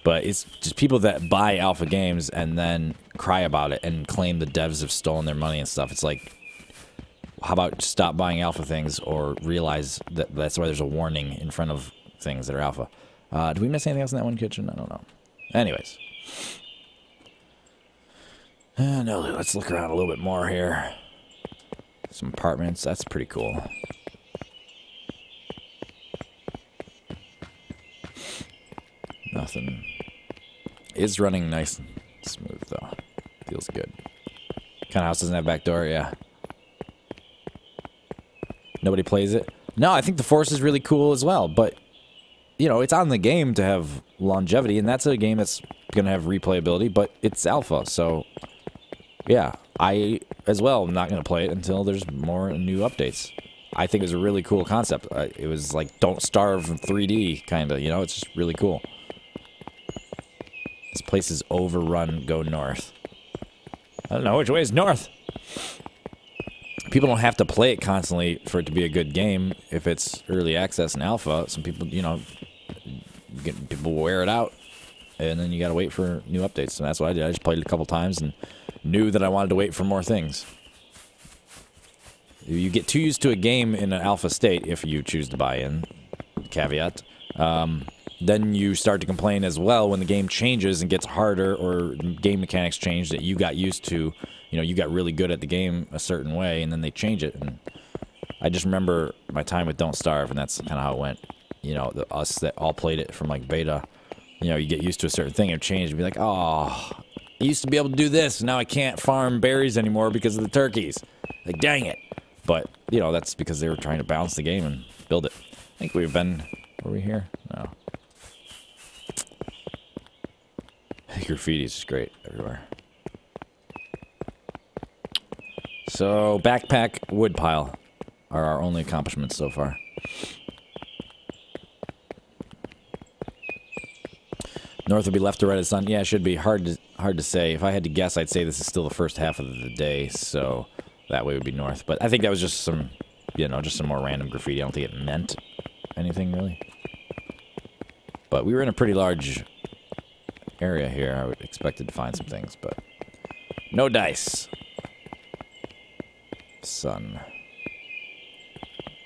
but it's just people that buy alpha games and then cry about it and claim the devs have stolen their money and stuff. It's like, how about stop buying alpha things, or realize that that's why there's a warning in front of things that are alpha. Did we miss anything else in that one kitchen? I don't know. Anyways. No, let's look around a little bit more here. Some apartments. That's pretty cool. Nothing. Is running nice and smooth, though. Feels good. Kind of house doesn't have back door? Yeah. Nobody plays it? No, I think the Force is really cool as well, but, you know, it's on the game to have longevity, and that's a game that's going to have replayability, but it's alpha, so, yeah. I, as well, am not going to play it until there's more new updates. I think it was a really cool concept. It was like, don't starve in 3D, kind of, you know? It's just really cool. This place is overrun. Go north. I don't know, which way is north? People don't have to play it constantly for it to be a good game if it's early access and alpha. Some people, you know, people wear it out, and then you gotta wait for new updates. And that's what I did. I just played it a couple times and knew that I wanted to wait for more things. You get too used to a game in an alpha state, if you choose to buy in, caveat, then you start to complain as well when the game changes and gets harder, or game mechanics change that you got used to. You know, you got really good at the game a certain way, and then they change it. And I just remember my time with Don't Starve, and that's kind of how it went. You know, us that all played it from, like, beta, you know, you get used to a certain thing, and change, and be like, oh, I used to be able to do this, and now I can't farm berries anymore because of the turkeys. Like, dang it. But, you know, that's because they were trying to balance the game and build it. I think we've been... Were we here? No. Graffiti is just great everywhere. So, backpack, woodpile are our only accomplishments so far. North would be left or right of the sun. Yeah, it should be. Hard to say. If I had to guess, I'd say this is still the first half of the day, so that way would be north. But I think that was just some, you know, just some more random graffiti. I don't think it meant anything, really. But we were in a pretty large area here. I would expected to find some things, but no dice. Sun.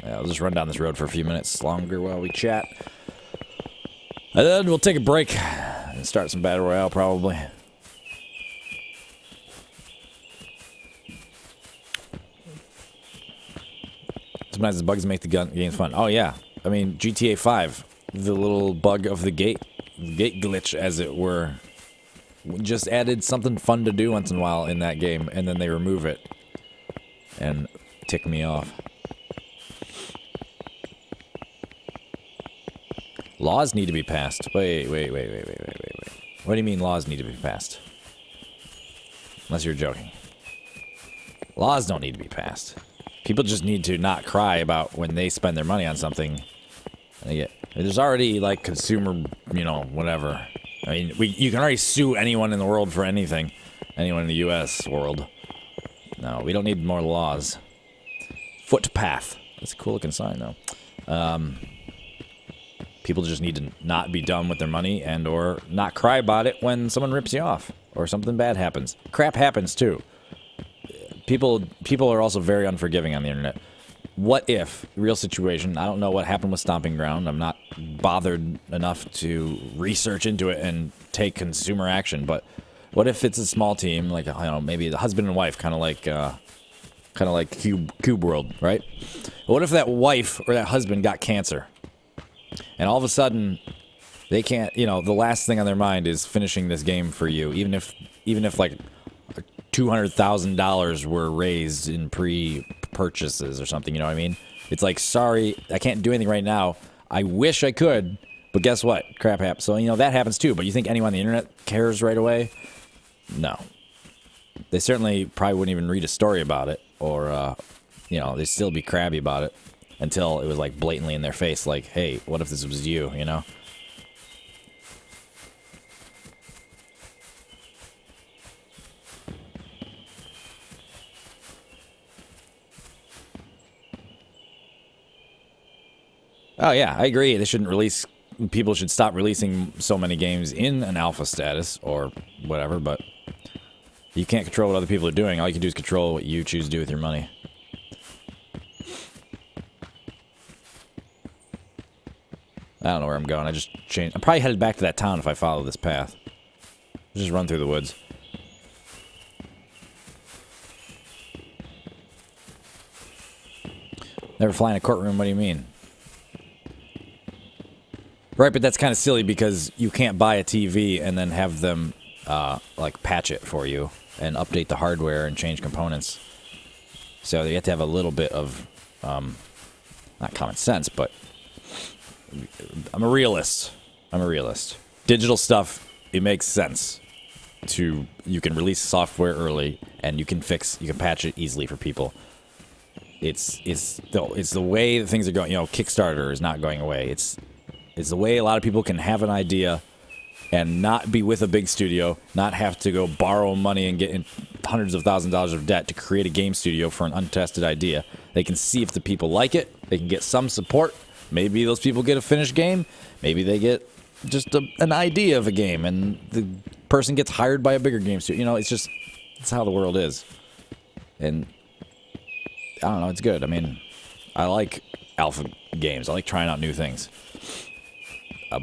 Yeah, I'll just run down this road for a few minutes longer while we chat. And then we'll take a break and start some Battle Royale, probably. Sometimes the bugs make the games fun. Oh, yeah. I mean, GTA 5, the little bug of the gate glitch, as it were, just added something fun to do once in a while in that game, and then they remove it and tick me off. Laws need to be passed. Wait. What do you mean laws need to be passed? Unless you're joking. Laws don't need to be passed. People just need to not cry about when they spend their money on something. There's already, like, consumer, you know, whatever. I mean, you can already sue anyone in the world for anything. Anyone in the U.S. world. No, we don't need more laws. Footpath. That's a cool looking sign, though. People just need to not be dumb with their money and or not cry about it when someone rips you off or something bad happens. Crap happens, too. People are also very unforgiving on the internet. What if, real situation, I don't know what happened with Stomping Ground. I'm not bothered enough to research into it and take consumer action, but what if it's a small team, like, I don't know, maybe the husband and wife, kind of like Cube World, right? What if that wife or that husband got cancer, and all of a sudden they can't, you know, the last thing on their mind is finishing this game for you, even if like $200,000 were raised in pre-purchases or something, you know what I mean? It's like, sorry, I can't do anything right now. I wish I could, but guess what? Crap happens. So, you know, that happens too, but you think anyone on the internet cares right away? No. They certainly probably wouldn't even read a story about it, or, you know, they'd still be crabby about it until it was, like, blatantly in their face, like, hey, what if this was you, you know? Oh yeah, I agree. They shouldn't release. People should stop releasing so many games in an alpha status or whatever. But you can't control what other people are doing. All you can do is control what you choose to do with your money. I don't know where I'm going. I just changed. I'm probably headed back to that town if I follow this path. Just run through the woods. Never fly in a courtroom? What do you mean? Right, but that's kind of silly because you can't buy a TV and then have them, like, patch it for you and update the hardware and change components. So you have to have a little bit of, not common sense, but I'm a realist. I'm a realist. Digital stuff, it makes sense. You can release software early and you can patch it easily for people. It's the way that things are going. You know, Kickstarter is not going away. It's the way a lot of people can have an idea and not be with a big studio, not have to go borrow money and get in hundreds of thousands of dollars of debt to create a game studio for an untested idea. They can see if the people like it. They can get some support. Maybe those people get a finished game. Maybe they get just an idea of a game, and the person gets hired by a bigger game studio. You know, it's how the world is. And I don't know, it's good. I mean, I like alpha games. I like trying out new things.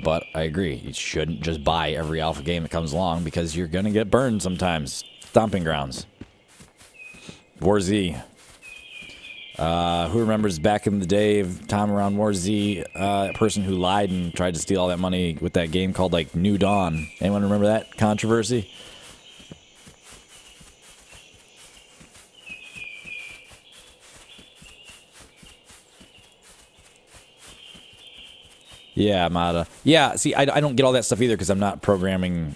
But I agree, you shouldn't just buy every alpha game that comes along because you're going to get burned sometimes. Stomping grounds. War Z. Who remembers back in the day of time around War Z, a person who lied and tried to steal all that money with that game called, like, New Dawn? Anyone remember that controversy? Yeah, Mata. Yeah, see, I don't get all that stuff either because I'm not programming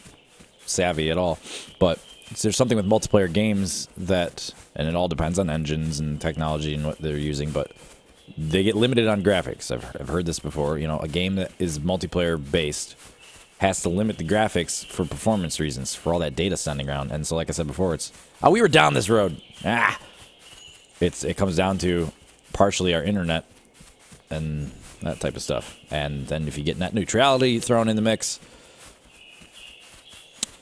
savvy at all. But there's something with multiplayer games that, and it all depends on engines and technology and what they're using, but they get limited on graphics. I've heard this before. You know, a game that is multiplayer based has to limit the graphics for performance reasons, for all that data sending around. And so, like I said before, it's, oh, we were down this road. It comes down to partially our internet and that type of stuff. And then if you get net neutrality thrown in the mix,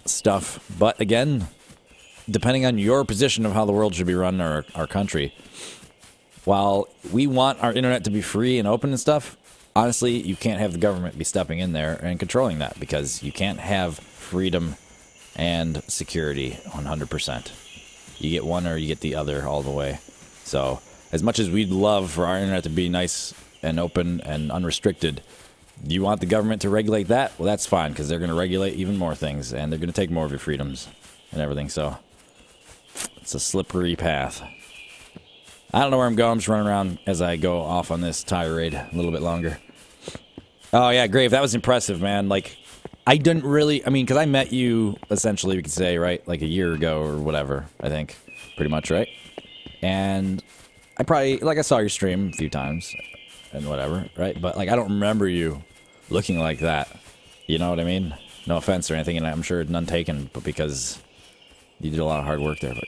stuff. But again, depending on your position of how the world should be run, or our country, while we want our internet to be free and open and stuff, honestly, you can't have the government be stepping in there and controlling that, because you can't have freedom and security 100%. You get one or you get the other all the way. So as much as we'd love for our internet to be nice and open and unrestricted, you want the government to regulate that? Well, that's fine, because they're going to regulate even more things, and they're going to take more of your freedoms and everything. So it's a slippery path. I don't know where I'm going. I'm just running around as I go off on this tirade a little bit longer. Oh yeah, Grave, that was impressive, man. Like, I didn't really, I mean, because I met you, essentially, we could say, right, like a year ago or whatever, I think, pretty much, right? And I probably, like, I saw your stream a few times and whatever, right? But, like, I don't remember you looking like that. You know what I mean? No offense or anything, and I'm sure none taken, but because you did a lot of hard work there. But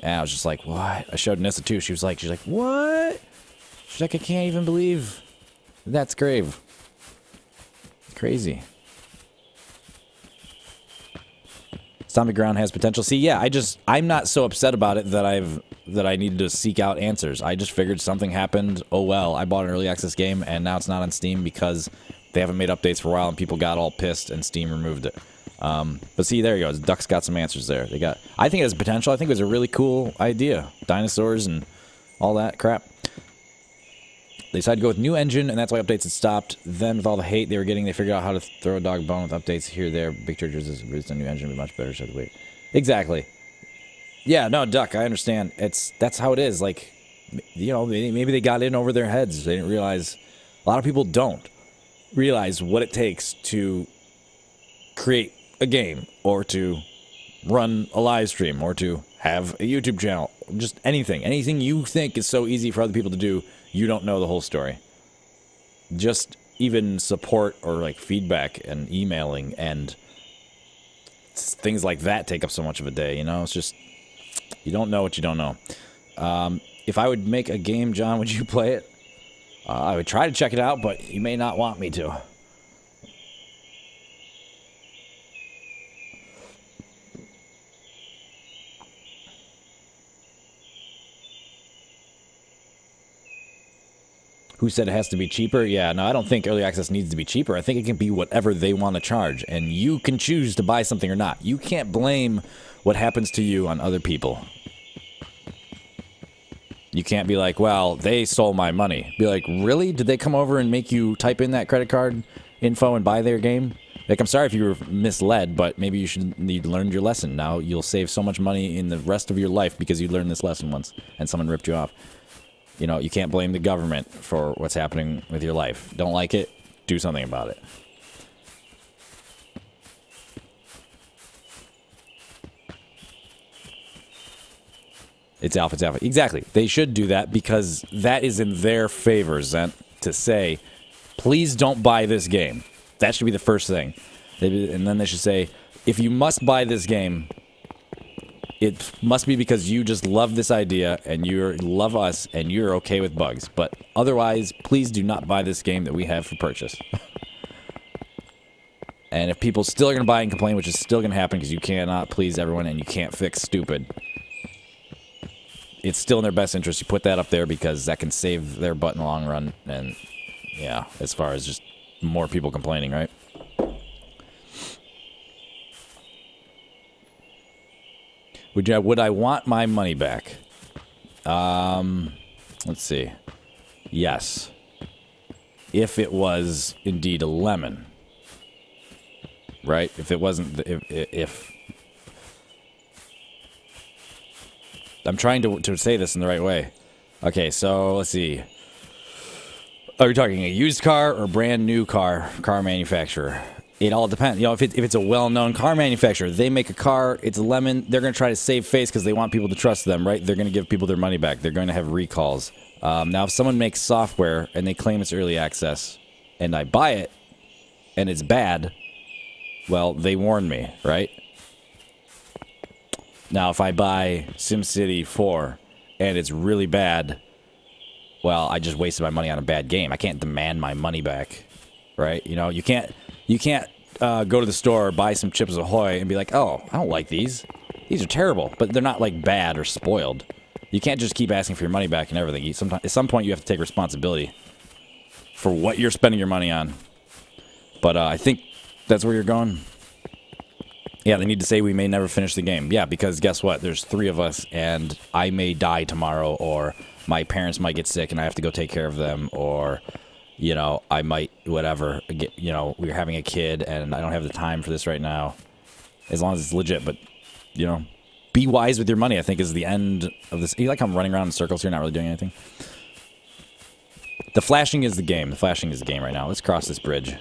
yeah, I was just like, what? I showed Nissa too. She's like, what? She's like, I can't even believe that's Grave. Crazy. Stomping Ground has potential. See, yeah, I'm not so upset about it that I needed to seek out answers. I just figured something happened. Oh well, I bought an early access game and now it's not on Steam because they haven't made updates for a while and people got all pissed and Steam removed it. But see, there you go. Duck's got some answers there. I think it has potential. I think it was a really cool idea. Dinosaurs and all that crap. They decided to go with new engine, and that's why updates had stopped. Then, with all the hate they were getting, they figured out how to throw a dog bone with updates here, there. Big Churches is released a new engine, but much better, so wait. Exactly. Yeah, no, Duck, I understand. That's how it is. Like, you know, maybe they got in over their heads. They didn't realize. A lot of people don't realize what it takes to create a game, or to run a live stream, or to have a YouTube channel. Just anything. Anything you think is so easy for other people to do, you don't know the whole story. Just even support or like feedback and emailing and things like that take up so much of a day, you know? It's just, you don't know what you don't know. If I would make a game, John, would you play it? I would try to check it out, but you may not want me to. Who said it has to be cheaper? Yeah, no, I don't think early access needs to be cheaper. I think it can be whatever they want to charge, and you can choose to buy something or not. You can't blame what happens to you on other people. You can't be like, well, they stole my money. Be like, really? Did they come over and make you type in that credit card info and buy their game? Like, I'm sorry if you were misled, but maybe you learned your lesson. Now you'll save so much money in the rest of your life because you learned this lesson once and someone ripped you off. You know, you can't blame the government for what's happening with your life. Don't like it? Do something about it. It's alpha, it's alpha. Exactly. They should do that because that is in their favor, Zent, to say, please don't buy this game. That should be the first thing. And then they should say, if you must buy this game, it must be because you just love this idea and you love us and you're okay with bugs. But otherwise, please do not buy this game that we have for purchase. And if people still are going to buy and complain, which is still going to happen because you cannot please everyone and you can't fix stupid, it's still in their best interest. You put that up there because that can save their butt in the long run. And yeah, as far as just more people complaining, right? Would I want my money back? Let's see. Yes. If it was indeed a lemon. Right? If it wasn't... If I'm trying to say this in the right way. Okay, so let's see. Are we talking a used car or brand new car manufacturer? It all depends. You know, if it's a well-known car manufacturer, they make a car, it's a lemon, they're going to try to save face because they want people to trust them, right? They're going to give people their money back. They're going to have recalls. Now, if someone makes software and they claim it's early access, and I buy it, and it's bad, well, they warned me, right? Now, if I buy SimCity 4, and it's really bad, well, I just wasted my money on a bad game. I can't demand my money back, right? You know, you can't go to the store, buy some Chips Ahoy, and be like, oh, I don't like these. These are terrible. But they're not, like, bad or spoiled. You can't just keep asking for your money back and everything. At some point, you have to take responsibility for what you're spending your money on. But I think that's where you're going. Yeah, they need to say we may never finish the game. Yeah, because guess what? There's 3 of us, and I may die tomorrow, or my parents might get sick, and I have to go take care of them, or... You know, I might, whatever, get, you know, we're having a kid and I don't have the time for this right now. As long as it's legit, but, you know, be wise with your money, I think, is the end of this. You like how I'm running around in circles here, not really doing anything? The flashing is the game. The flashing is the game right now. Let's cross this bridge.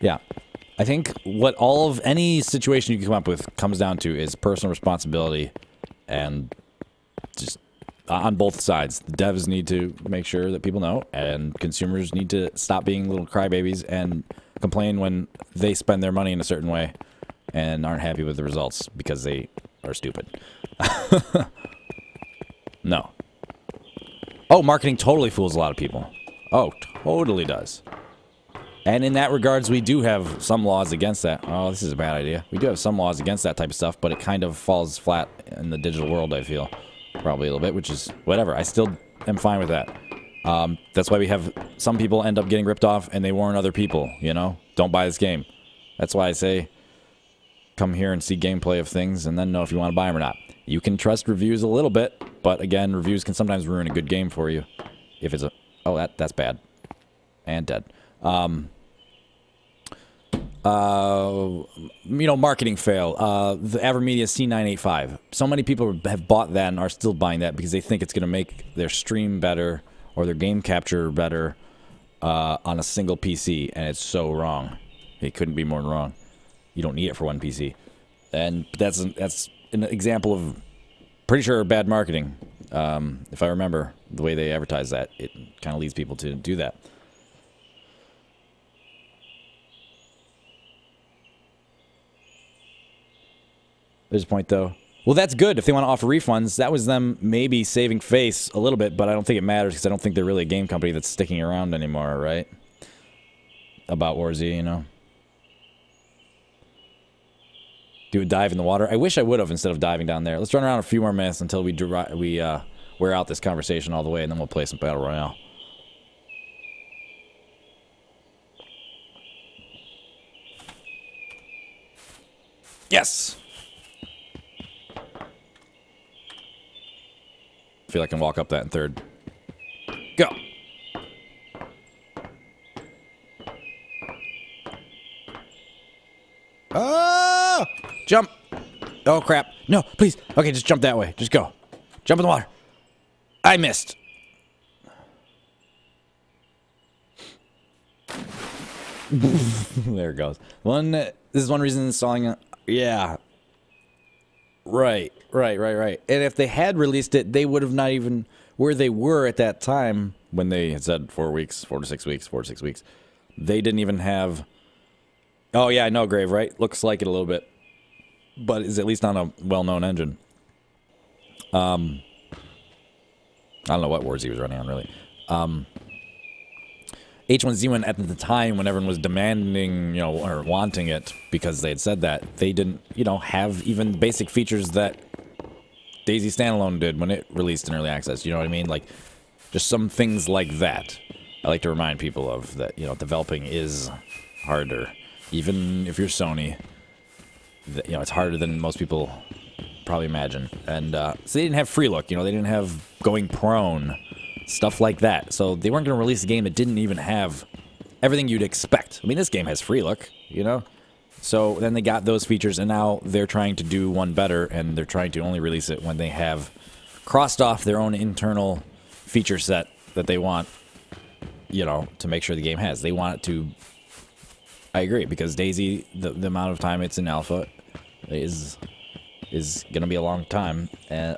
Yeah. I think what all of any situation you can come up with comes down to is personal responsibility. And just on both sides, the devs need to make sure that people know, and consumers need to stop being little crybabies and complain when they spend their money in a certain way and aren't happy with the results because they are stupid. No. Oh, marketing totally fools a lot of people. Oh, totally does. And in that regards, we do have some laws against that. Oh, this is a bad idea. We do have some laws against that type of stuff, but it kind of falls flat in the digital world, I feel. Probably a little bit, which is whatever. I still am fine with that. That's why we have some people end up getting ripped off and they warn other people, you know? Don't buy this game. That's why I say come here and see gameplay of things and then know if you want to buy them or not. You can trust reviews a little bit, but again, reviews can sometimes ruin a good game for you. If it's a... Oh, that's bad. And dead. You know, marketing fail. The AverMedia C985. So many people have bought that and are still buying that because they think it's going to make their stream better or their game capture better on a single PC, and it's so wrong. It couldn't be more wrong. You don't need it for one PC, and that's an example of pretty sure bad marketing. If I remember the way they advertise that, it kind of leads people to do that. There's a point, though. Well, that's good if they want to offer refunds. That was them maybe saving face a little bit, but I don't think it matters because I don't think they're really a game company that's sticking around anymore, right? About War Z, you know? Do a dive in the water. I wish I would have instead of diving down there. Let's run around a few more minutes until we wear out this conversation all the way, and then we'll play some Battle Royale. Yes! I feel like I can walk up that in third. Go! Oh! Jump! Oh, crap. No, please. Okay, just jump that way. Just go. Jump in the water. I missed. There it goes. This is one reason installing... Yeah. Right. And if they had released it, they would have not even... Where they were at that time, when they had said 4 weeks, 4 to 6 weeks, they didn't even have... Oh, yeah, I know, Grave, right? Looks like it a little bit. But is at least on a well-known engine. I don't know what War Z was running on, really. H1Z1 at the time, when everyone was demanding, you know, or wanting it, because they had said that, they didn't, you know, have even basic features that Daisy Standalone did when it released in early access. You know what I mean? Like, just some things like that. I like to remind people of that, you know, developing is harder. Even if you're Sony, you know, it's harder than most people probably imagine. And so they didn't have free look, you know, they didn't have going prone, stuff like that. So they weren't going to release a game that didn't even have everything you'd expect. I mean, this game has free look, you know? So then they got those features, and now they're trying to do one better, and they're trying to only release it when they have crossed off their own internal feature set that they want, you know, to make sure the game has. They want it to... I agree, because Daisy, the amount of time it's in alpha is going to be a long time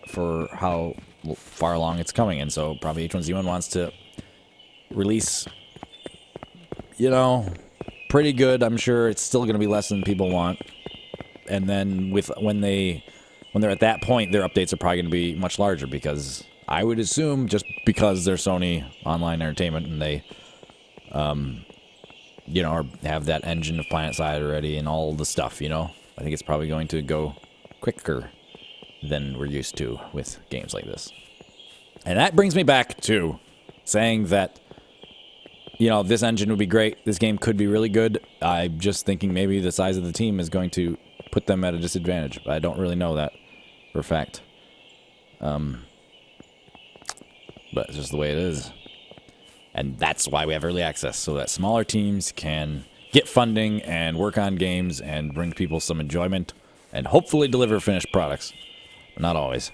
for how far along it's coming. And so probably H1Z1 wants to release, you know, pretty good. I'm sure it's still going to be less than people want. And then when they're at that point, their updates are probably going to be much larger, because I would assume, just because they're Sony Online Entertainment and they... you know, or have that engine of PlanetSide already and all the stuff, you know? I think it's probably going to go quicker than we're used to with games like this. And that brings me back to saying that, you know, this engine would be great. This game could be really good. I'm just thinking maybe the size of the team is going to put them at a disadvantage. But I don't really know that for a fact. But it's just the way it is. And that's why we have early access, so that smaller teams can get funding and work on games and bring people some enjoyment and hopefully deliver finished products. But not always.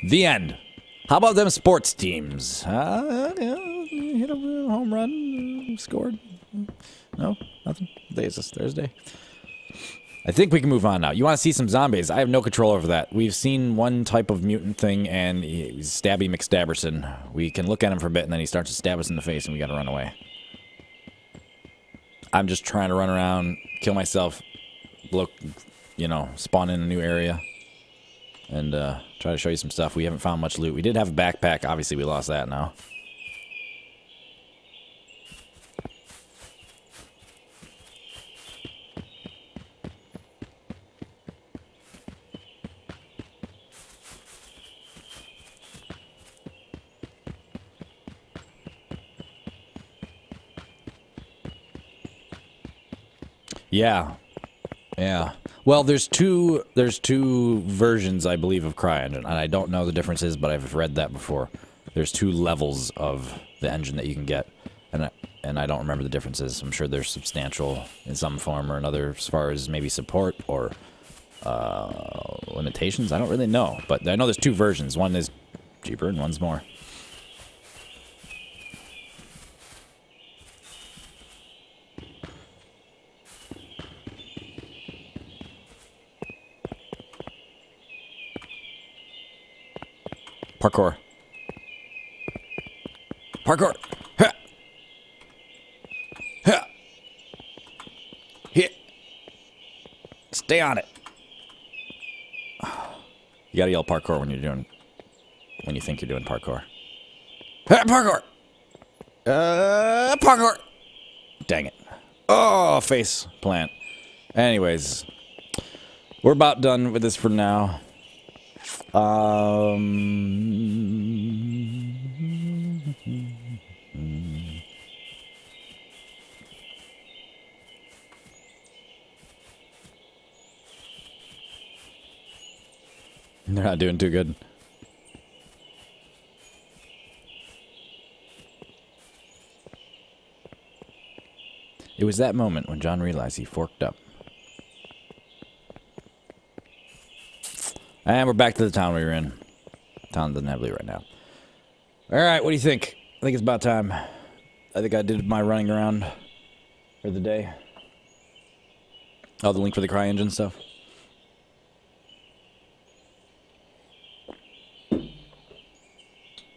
The end. How about them sports teams? Yeah, hit a home run, scored. No, nothing. Today is this Thursday. I think we can move on now. You want to see some zombies? I have no control over that. We've seen one type of mutant thing, and he's Stabby McStabberson. We can look at him for a bit, and then he starts to stab us in the face, and we got to run away. I'm just trying to run around, kill myself, look, you know, spawn in a new area, and try to show you some stuff. We haven't found much loot. We did have a backpack. Obviously, we lost that now. Yeah. Yeah. Well, there's two versions, I believe, of CryEngine, and I don't know the differences, but I've read that before. There's 2 levels of the engine that you can get, and I don't remember the differences. I'm sure they're substantial in some form or another, as far as maybe support or limitations. I don't really know, but I know there's 2 versions. One is cheaper and one's more. Parkour. Parkour. Ha. Ha. Hit. Stay on it. You gotta yell parkour when you think you're doing parkour. Parkour! Parkour! Dang it. Oh, face plant. Anyways, we're about done with this for now. They're not doing too good. It was that moment when John realized he forked up. And we're back to the town we were in. Town doesn't have loot right now. Alright, what do you think? I think it's about time. I think I did my running around for the day. Oh, the link for the CryEngine stuff.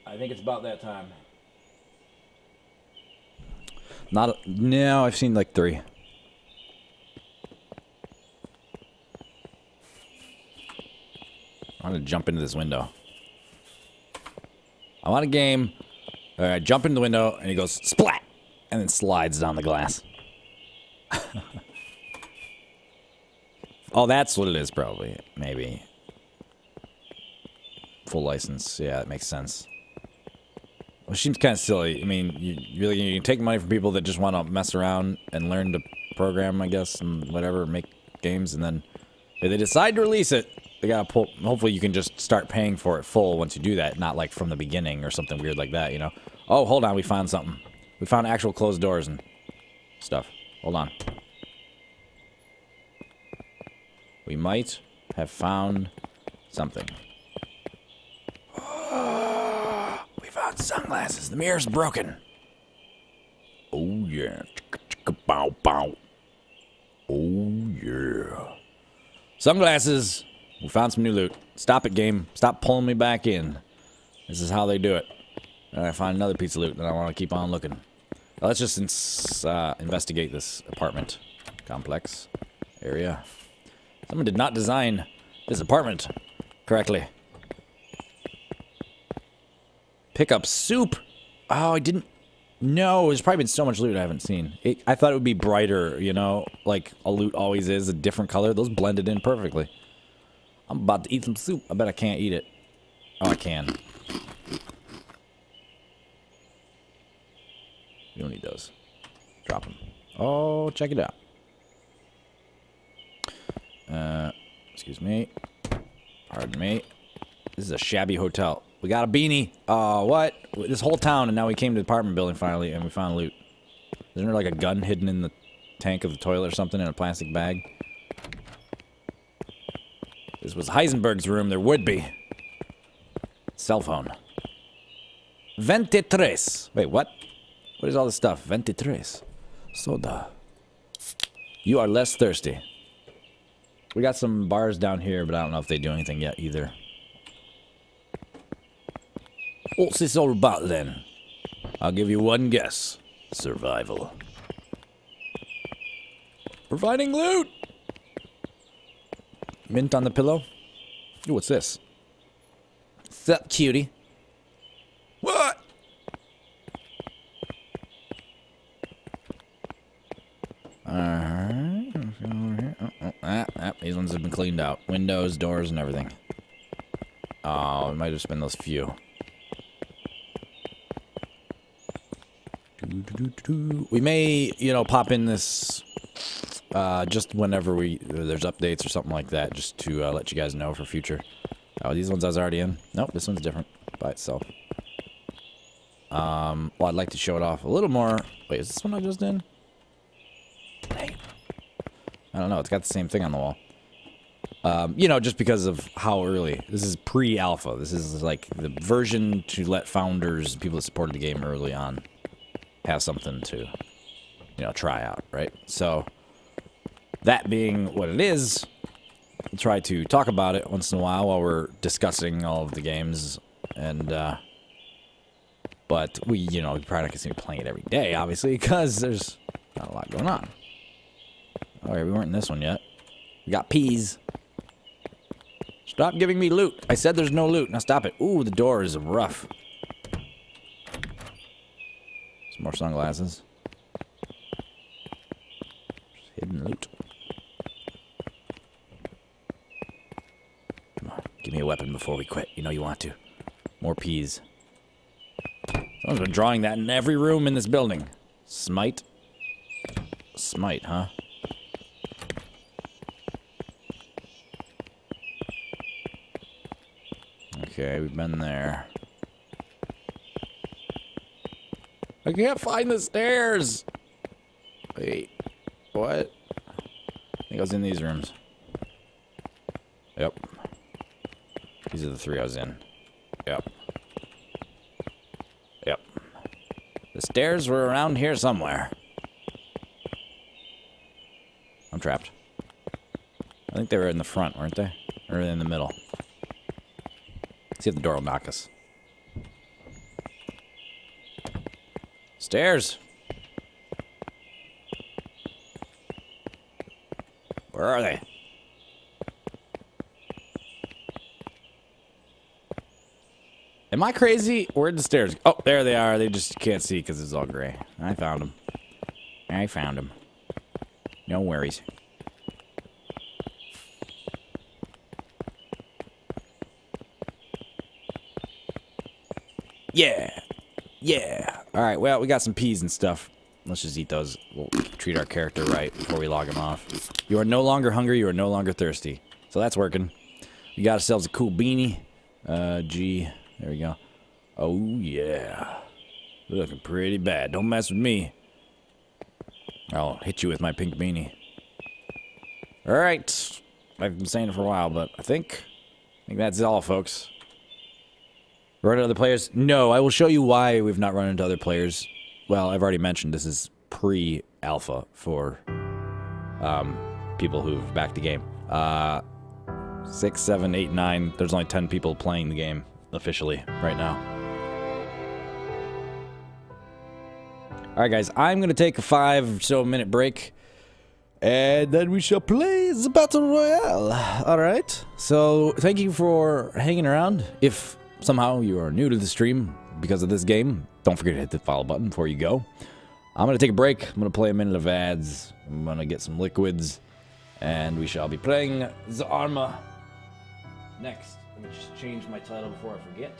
I think it's about that time. No, I've seen like 3. I'm gonna jump into this window. I want a game. Alright, jump into the window and he goes splat! And then slides down the glass. Oh, that's what it is, probably. Maybe. Full license. Yeah, that makes sense. Well, it seems kind of silly. I mean, you can take money from people that just want to mess around and learn to program, I guess, and whatever, make games, and then if they decide to release it, they gotta pull. Hopefully, you can just start paying for it full once you do that, not like from the beginning or something weird like that, you know? Oh, hold on, we found something. We found actual closed doors and stuff. Hold on. We might have found something. We found sunglasses. The mirror's broken. Oh, yeah. Bow, bow. Oh, yeah. Sunglasses. We found some new loot. Stop it, game. Stop pulling me back in. This is how they do it. And I find another piece of loot, and I want to keep on looking. Well, let's just investigate this apartment complex area. Someone did not design this apartment correctly. Pick up soup. Oh, I didn't. No, there's probably been so much loot I haven't seen. I thought it would be brighter, you know, like a loot always is, a different color. Those blended in perfectly. I'm about to eat some soup. I bet I can't eat it. Oh, I can. You don't need those. Drop them. Oh, check it out. Excuse me. Pardon me. This is a shabby hotel. We got a beanie. Oh, what? This whole town, and now we came to the apartment building finally, and we found loot. Isn't there like a gun hidden in the tank of the toilet or something in a plastic bag? This was Heisenberg's room. There would be. Cell phone. 23. Wait, what? What is all this stuff? 23. Soda. You are less thirsty. We got some bars down here, but I don't know if they do anything yet either. What's this all about then? I'll give you one guess. Survival. Providing loot! Mint on the pillow. Ooh, what's this? Sup, cutie? What? Alright. These ones have been cleaned out. Windows, doors, and everything. Oh, it might have just been those few. We may, you know, pop in this just whenever there's updates or something like that, just to let you guys know for future. Oh, these ones I was already in. Nope, this one's different by itself. Well, I'd like to show it off a little more. Wait, is this one I just in? Dang. I don't know. It's got the same thing on the wall. You know, just because of how early. This is pre-alpha. This is like the version to let founders, people that supported the game early on, have something to, you know, try out, right? So, that being what it is, we'll try to talk about it once in a while we're discussing all of the games, and, but we, you know, probably not going to be playing it every day, obviously, because there's not a lot going on. Alright, we weren't in this one yet. We got peas. Stop giving me loot. I said there's no loot. Now stop it. Ooh, the door is rough. Some more sunglasses. Hidden loot. Come on, give me a weapon before we quit. You know you want to. More peas. Someone's been drawing that in every room in this building. Smite. Smite, huh? Okay, we've been there. I can't find the stairs! Wait. What? I think I was in these rooms. Yep. These are the 3 I was in. Yep. Yep. The stairs were around here somewhere. I'm trapped. I think they were in the front, weren't they? Or in the middle. See if the door will knock us. Stairs! Where are they? Am I crazy? Where'd the stairs go? Oh, there they are. They just can't see because it's all gray. I found them. I found them. No worries. Yeah. Yeah. Alright, well, we got some peas and stuff. Let's just eat those. We'll treat our character right before we log him off. You are no longer hungry. You are no longer thirsty. So that's working. We got ourselves a cool beanie. G. There we go. Oh, yeah. Looking pretty bad. Don't mess with me. I'll hit you with my pink beanie. Alright. I've been saying it for a while, but I think that's all, folks. Run into other players? No, I will show you why we've not run into other players. Well, I've already mentioned this is pre-alpha for people who've backed the game. 6, 7, 8, 9. There's only 10 people playing the game officially right now. Alright guys, I'm going to take a 5 or so minute break. And then we shall play the Battle Royale. Alright, so thank you for hanging around. If somehow you are new to the stream because of this game, don't forget to hit the follow button before you go. I'm going to take a break. I'm going to play a minute of ads. I'm going to get some liquids. And we shall be playing the Arma next. Let me just change my title before I forget.